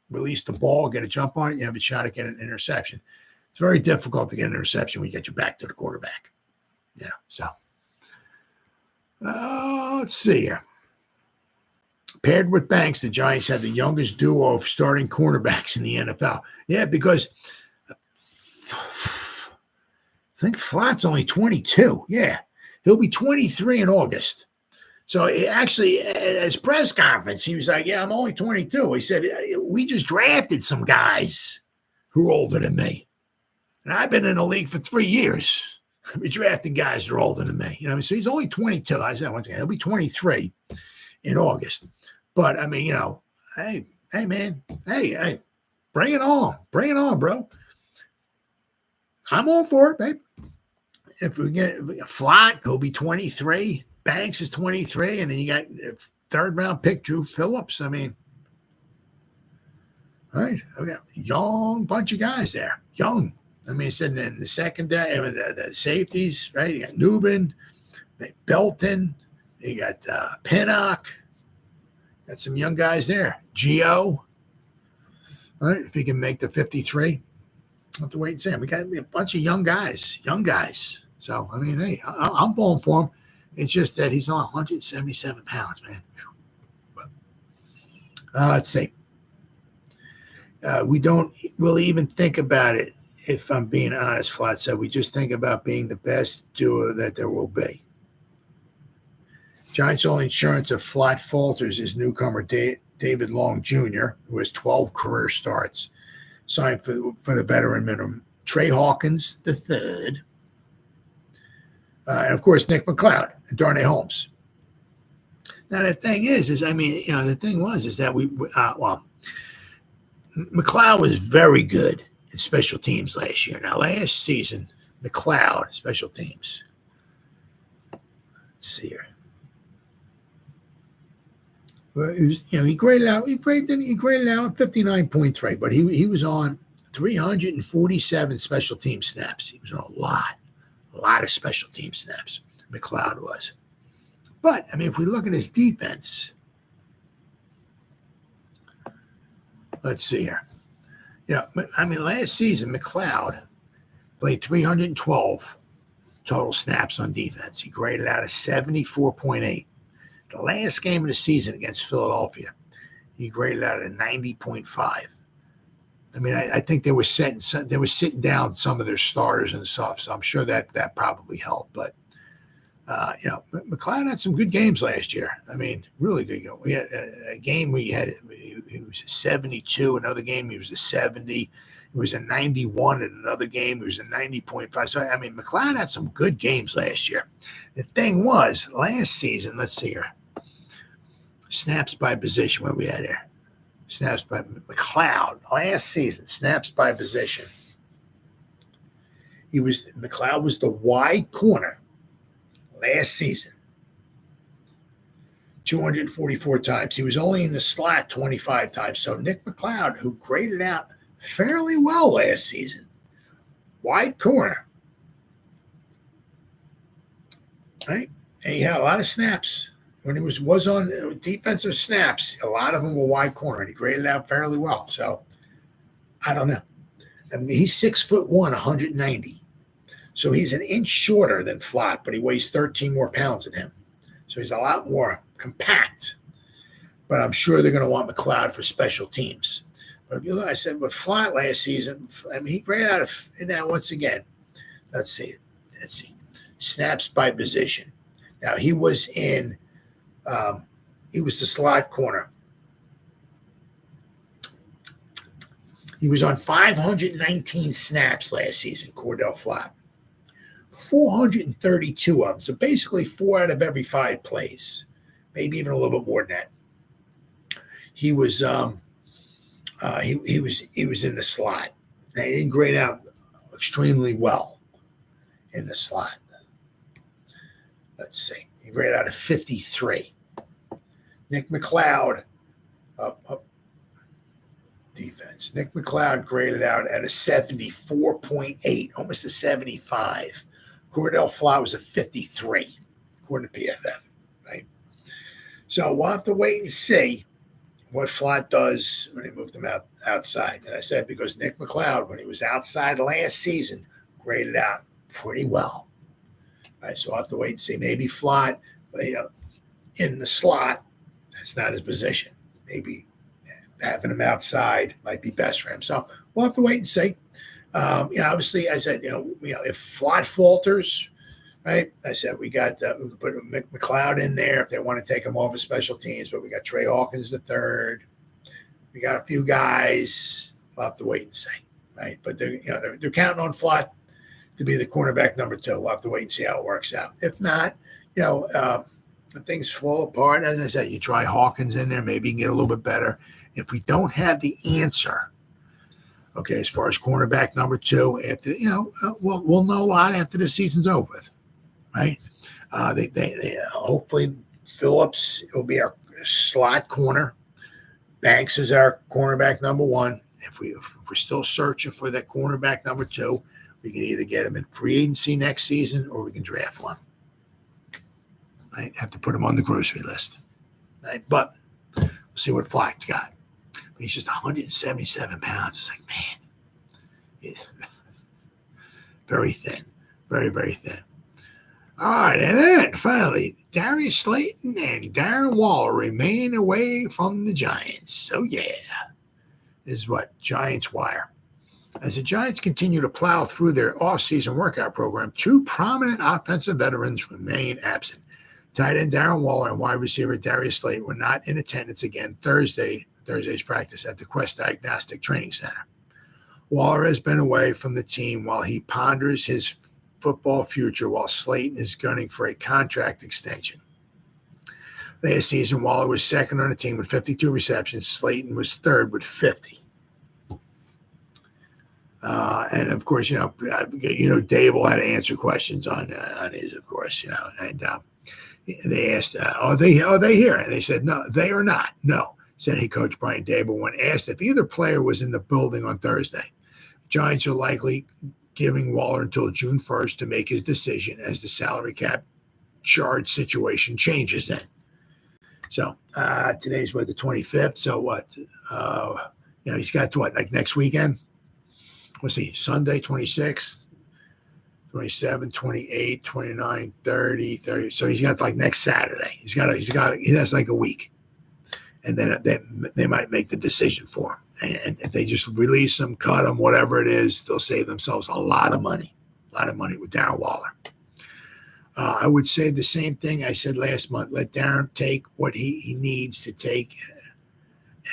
[SPEAKER 1] release the ball, get a jump on it, you have a shot at getting an interception. It's very difficult to get an interception when you get your back to the quarterback. So let's see here. Paired with Banks, the Giants have the youngest duo of starting cornerbacks in the NFL. Yeah, because I think Flott's only 22. Yeah, he'll be 23 in August. So actually, at his press conference, he was like, I'm only 22. He said, we just drafted some guys who are older than me. And I've been in the league for 3 years. We drafted guys that are older than me. So he's only 22. I said once again, he'll be 23 in August. But, hey, man. Hey, bring it on. Bring it on, bro. I'm all for it, babe. If we get Flott, he'll be 23. Banks is 23, and then you got third-round pick Drew Phillips. All right, we got a young bunch of guys there. Young. Sitting in the secondary, the safeties, right? You got Newbin, Belton, you got Pinnock. Got some young guys there. Gio. All right, if he can make the 53, I'll have to wait and see. We got a bunch of young guys. So, hey, I'm pulling for him. It's just that he's on 177 pounds, man. Let's see. We don't really even think about it, if I'm being honest, Flott said. We just think about being the best duo that there will be. Giants' only insurance of Flott falters is newcomer David Long Jr., who has 12 career starts, signed for the veteran minimum. Trey Hawkins III, and of course Nick McLeod and Darnay Holmes. Now the thing is the thing was that McLeod was very good in special teams last year. Now last season, McLeod special teams. Let's see here. Well, he graded out 59.3, but he was on 347 special team snaps. He was on a lot of special team snaps. McLeod was. But, if we look at his defense, let's see here. Last season, McLeod played 312 total snaps on defense. He graded out a 74.8. The last game of the season against Philadelphia, he graded out a 90.5. I think they were sitting down some of their starters and stuff, so I'm sure that probably helped. But McLeod had some good games last year. Really good. We had a game where he was a 72. Another game he was a 70. He was a 91 in another game. He was a 90.5. So McLeod had some good games last year. The thing was, last season, let's see here. Snaps by position, what we had there. Snaps by McLeod. Last season, snaps by position. McLeod was the wide corner last season. 244 times. He was only in the slot 25 times. So Nick McLeod, who graded out fairly well last season, wide corner. Right? And he had a lot of snaps. When he was on defensive snaps, a lot of them were wide corner, and he graded out fairly well. So, I don't know. He's 6'1", 190. So he's an inch shorter than Flott, but he weighs 13 more pounds than him. So he's a lot more compact. But I'm sure they're going to want McLeod for special teams. But if you look, I said, with Flott last season, he graded out now once again. Let's see. Snaps by position. Now he was the slot corner. He was on 519 snaps last season, Cordell Flott. 432 of them. So basically 4 out of every 5 plays. Maybe even a little bit more than that. He was he was in the slot. Now, he didn't grade out extremely well in the slot. Let's see. He graded out a 53. Nick McLeod, defense. Nick McLeod graded out at a 74.8, almost a 75. Cordell Flott was a 53, according to PFF, right? So we'll have to wait and see what Flott does when they moved him outside. And I said because Nick McLeod, when he was outside last season, graded out pretty well. All right, so we'll have to wait and see. Maybe Flott, in the slot, that's not his position. Maybe having him outside might be best for him. So we'll have to wait and see. Obviously, I said, if Flott falters, right? I said we can put McLeod in there if they want to take him off of special teams, but we got Trey Hawkins the third. We got a few guys. We'll have to wait and see, right? But they're counting on Flott to be the cornerback number 2. We'll have to wait and see how it works out. If not, if things fall apart, as I said, you try Hawkins in there, maybe you can get a little bit better. If we don't have the answer, okay, as far as cornerback number 2, after we'll know a lot after the season's over with, right? They hopefully Phillips will be our slot corner. Banks is our cornerback number 1. If we're still searching for that cornerback number 2, we can either get him in free agency next season or we can draft one. Right? Have to put him on the grocery list. Right? But we'll see what Flott's got. But he's just 177 pounds. It's like, man, he's very thin. Very, very thin. All right, and then finally, Darius Slayton and Jaylen Waddle remain away from the Giants. So, yeah. is what? Giants Wire. As the Giants continue to plow through their offseason workout program, two prominent offensive veterans remain absent. Tight end Darren Waller and wide receiver Darius Slayton were not in attendance again Thursday's practice at the Quest Diagnostic Training Center. Waller has been away from the team while he ponders his football future, while Slayton is gunning for a contract extension. Last season, Waller was second on the team with 52 receptions. Slayton was third with 50. And of course, Dable had to answer questions on his, of course, and they asked, "Are they here?" And they said, "No, they are not." No, said head coach Brian Dable when asked if either player was in the building on Thursday. Giants are likely giving Waller until June 1st to make his decision as the salary cap charge situation changes then. So today's the 25th. So what? He's got like next weekend. Let's see, Sunday 26th, 27, 28, 29, 30. So he's got like next Saturday. He has like a week. And then they might make the decision for him. And if they just release him, cut him, whatever it is, they'll save themselves a lot of money with Darren Waller. I would say the same thing I said last month. Let Darren take what he needs to take.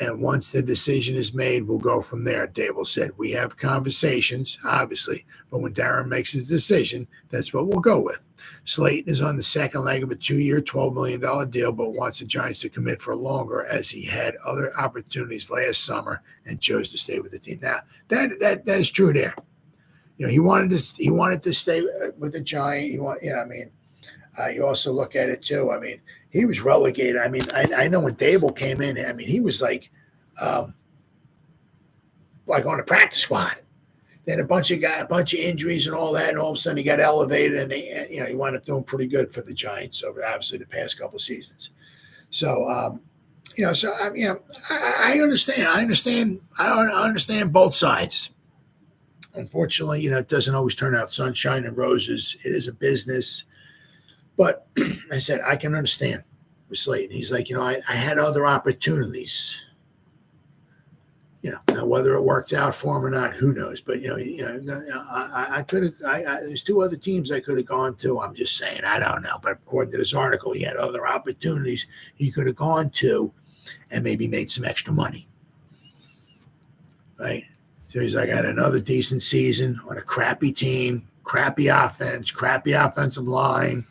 [SPEAKER 1] And once the decision is made, we'll go from there. Dable said, we have conversations, obviously, but when Darren makes his decision, that's what we'll go with. Slayton is on the second leg of a 2-year, $12 million deal, but wants the Giants to commit for longer as he had other opportunities last summer and chose to stay with the team. Now, that is true there. He wanted to stay with the Giants. You also look at it too. He was relegated. I know when Dable came in, he was like on a practice squad. Then a bunch of injuries and all that, and all of a sudden he got elevated, and he wound up doing pretty good for the Giants over obviously the past couple of seasons. So I understand. I understand both sides. Unfortunately, it doesn't always turn out sunshine and roses. It is a business. But I said, I can understand with Slayton. He's like, I had other opportunities. Now whether it worked out for him or not, who knows? But, I could have, there's two other teams I could have gone to. I'm just saying, I don't know. But according to this article, he had other opportunities he could have gone to and maybe made some extra money. Right? So he's like, I had another decent season on a crappy team, crappy offense, crappy offensive line.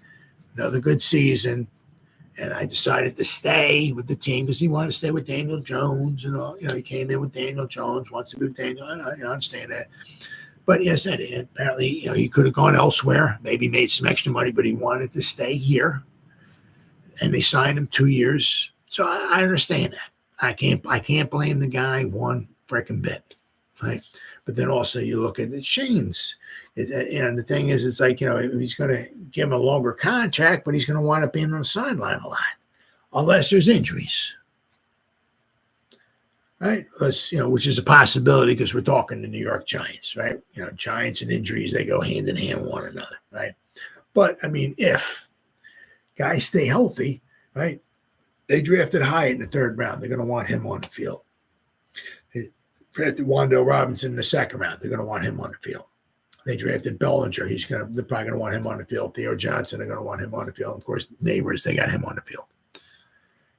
[SPEAKER 1] Another good season, and I decided to stay with the team because he wanted to stay with Daniel Jones, and all. He came in with Daniel Jones, wants to be with Daniel. I understand that, but yes, apparently, he could have gone elsewhere, maybe made some extra money, but he wanted to stay here, and they signed him 2 years. So I understand that. I can't blame the guy one frickin' bit, right? But then also you look at Shane's. And the thing is, it's like, he's going to give him a longer contract, but he's going to wind up being on the sideline a lot, unless there's injuries, right? Which is a possibility because we're talking the New York Giants, right? Giants and injuries, they go hand in hand with one another, right? But, if guys stay healthy, right, they drafted Hyatt in the third round. They're going to want him on the field. They drafted Wando Robinson in the second round. They're going to want him on the field. They drafted Bellinger. They're probably going to want him on the field. Theo Johnson, they're going to want him on the field. Of course, Neighbors, they got him on the field.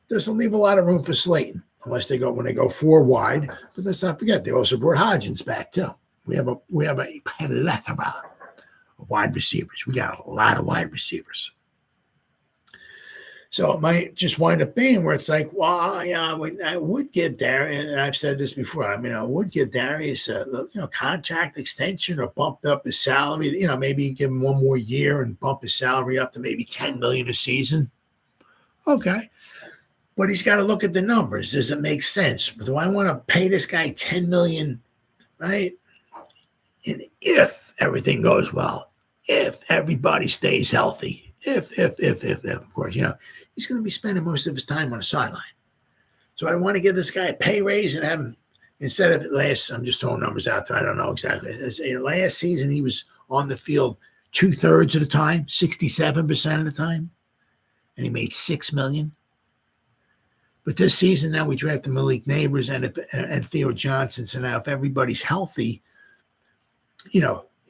[SPEAKER 1] Doesn't leave a lot of room for Slayton unless when they go 4 wide. But let's not forget, they also brought Hodgins back too. We have a plethora of wide receivers. We got a lot of wide receivers. So it might just wind up being where it's like, well, I would give Darius, and I've said this before, I would give Darius a contract extension or bump up his salary, maybe give him 1 more year and bump his salary up to maybe $10 million a season. Okay. But he's got to look at the numbers. Does it make sense? Do I want to pay this guy $10 million, right? And if everything goes well, if everybody stays healthy, if, of course, he's going to be spending most of his time on the sideline. So I want to give this guy a pay raise and have him, instead of I'm just throwing numbers out there. I don't know exactly. Last season, he was on the field 2/3 of the time, 67% of the time, and he made $6 million. But this season now we drafted Malik Neighbors and Theo Johnson. So now if everybody's healthy, he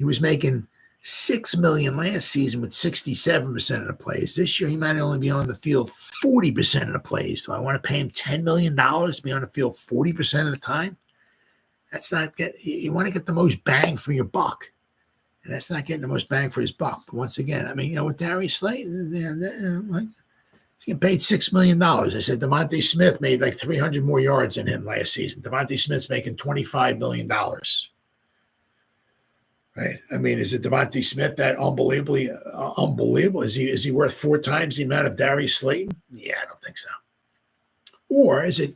[SPEAKER 1] was making $6 million last season with 67% of the plays. This year he might only be on the field 40% of the plays. Do I want to pay him $10 million to be on the field 40% of the time? That's not you want to get the most bang for your buck. And that's not getting the most bang for his buck. But once again, with Darius Slayton, he's getting paid $6 million. I said DeVonta Smith made like 300 more yards than him last season. DeVonta Smith's making $25 million. Right? Is it DeVonta Smith that unbelievably unbelievable? Is he worth 4 times the amount of Darius Slayton? Yeah, I don't think so. Or is it,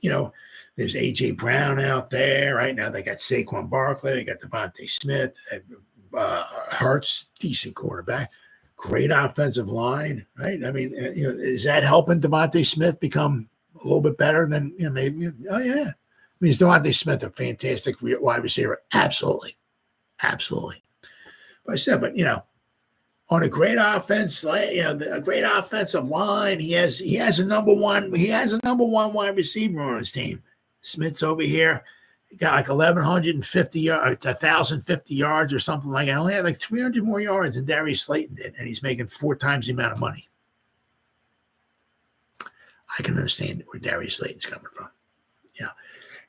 [SPEAKER 1] there's A.J. Brown out there right now. They got Saquon Barkley. They got DeVonta Smith. Hurts, decent quarterback. Great offensive line, right? Is that helping DeVonta Smith become a little bit better than, maybe? Oh, yeah. Is DeVonta Smith a fantastic wide receiver? Absolutely. Absolutely. But I said, on a great offense, a great offensive line, he has a number one wide receiver on his team. Smith's over here. He got like 1,150 yards, 1,050 yards or something like that. Only had like 300 more yards than Darius Slayton did, and he's making 4 times the amount of money. I can understand where Darius Slayton's coming from. Yeah.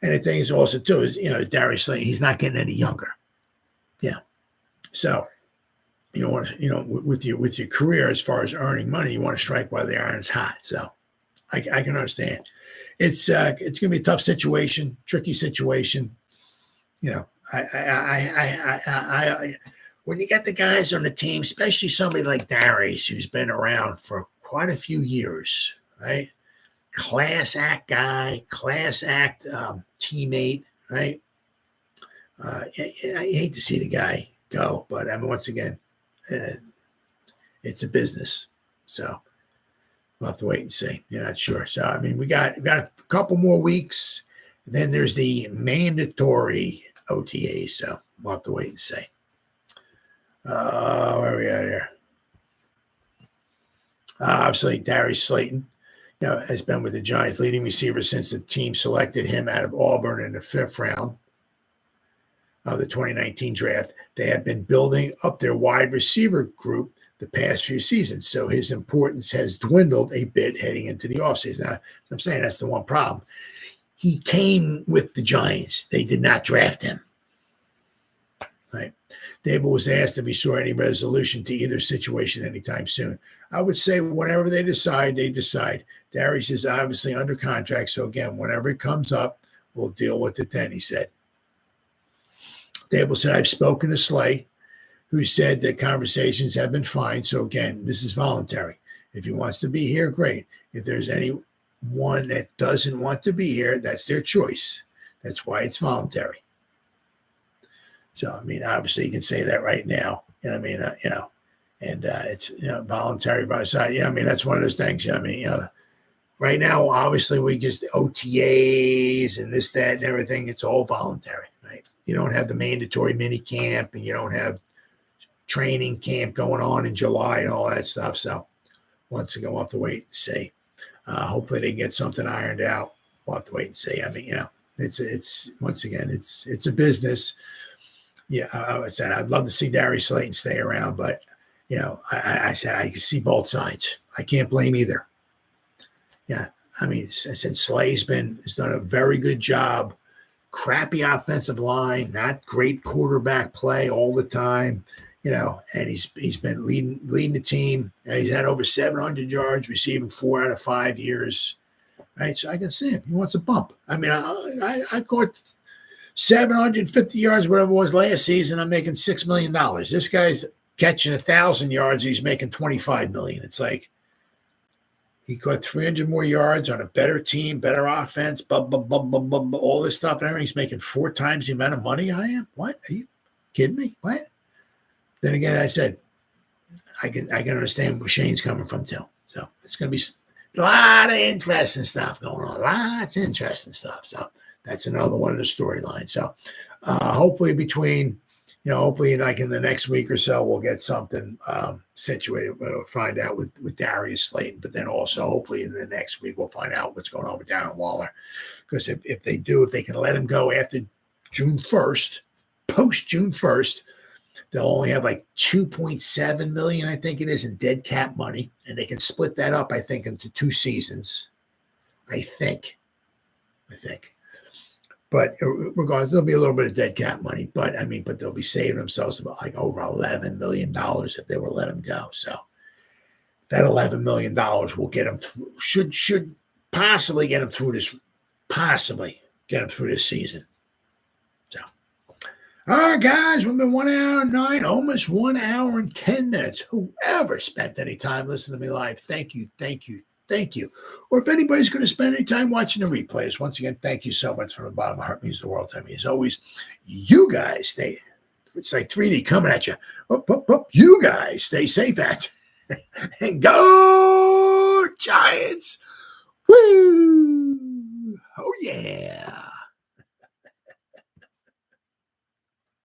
[SPEAKER 1] And the thing is also, too, is, Darius Slayton, he's not getting any younger. Yeah. So, with your career as far as earning money, you want to strike while the iron's hot. So, I can understand. It's going to be a tough situation, tricky situation. When you get the guys on the team, especially somebody like Darius, who's been around for quite a few years, right? Class act guy, class act teammate, right? I hate to see the guy go, but once again, it's a business, so we'll have to wait and see. You're not sure, so we got a couple more weeks. Then there's the mandatory OTAs, so we'll have to wait and see. Where are we at here? Obviously, Darius Slayton, has been with the Giants, leading receiver since the team selected him out of Auburn in the 5th round of the 2019 draft. They have been building up their wide receiver group the past few seasons, so his importance has dwindled a bit heading into the offseason. Now, I'm saying that's the one problem. He came with the Giants. They did not draft him. Right? Dable was asked if he saw any resolution to either situation anytime soon. I would say whenever they decide, they decide. Darius is obviously under contract, so again, whenever it comes up, we'll deal with it then, he said. Dable said, I've spoken to Slay, who said that conversations have been fine. So again, this is voluntary. If he wants to be here, great. If there's anyone that doesn't want to be here, that's their choice. That's why it's voluntary. So, obviously you can say that right now. It's voluntary by side. Yeah, that's one of those things. Right now, obviously we just OTAs and this, that, and everything. It's all voluntary, right? You don't have the mandatory mini camp, and you don't have training camp going on in July and all that stuff. So once again, we'll have to wait and see. Hopefully they get something ironed out. We'll have to wait and see. It's once again, it's a business. Yeah, I said I'd love to see Darius Slayton stay around, but I said I can see both sides. I can't blame either. Yeah, I said Slay's has done a very good job. Crappy offensive line, not great quarterback play all the time, and he's been leading the team. And he's had over 700 yards, receiving 4 out of 5 years. Right, so I can see him. He wants a bump. I caught 750 yards, whatever it was last season. I'm making $6 million. This guy's catching 1,000 yards. He's making $25 million. It's like he caught 300 more yards on a better team, better offense, all this stuff. And he's making 4 times the amount of money I am. What? Are you kidding me? What? Then again, I said, I can understand where Shane's coming from too. So it's going to be a lot of interesting stuff going on. Lots of interesting stuff. So that's another one of the storylines. So hopefully between, hopefully like in the next week or so, we'll get something situated. We'll find out with Darius Slayton, but then also hopefully in the next week, we'll find out what's going on with Darren Waller. Because if they can let him go after June 1st, post June 1st, they'll only have like $2.7 million, I think it is, in dead cap money. And they can split that up, I think, into 2 seasons. I think. But regardless, there'll be a little bit of dead cap money. But they'll be saving themselves about like over $11 million if they were to let him go. So that $11 million will get him through, should possibly get him through this, season. So, all right, guys, we've been 1 hour and 9, almost 1 hour and 10 minutes. Whoever spent any time listening to me live, thank you. Or if anybody's going to spend any time watching the replays, once again, thank you so much from the bottom of my heart. It means the world to me. As always, you guys stay. It's like 3D coming at you. You guys stay safe and go Giants. Woo! Oh, yeah.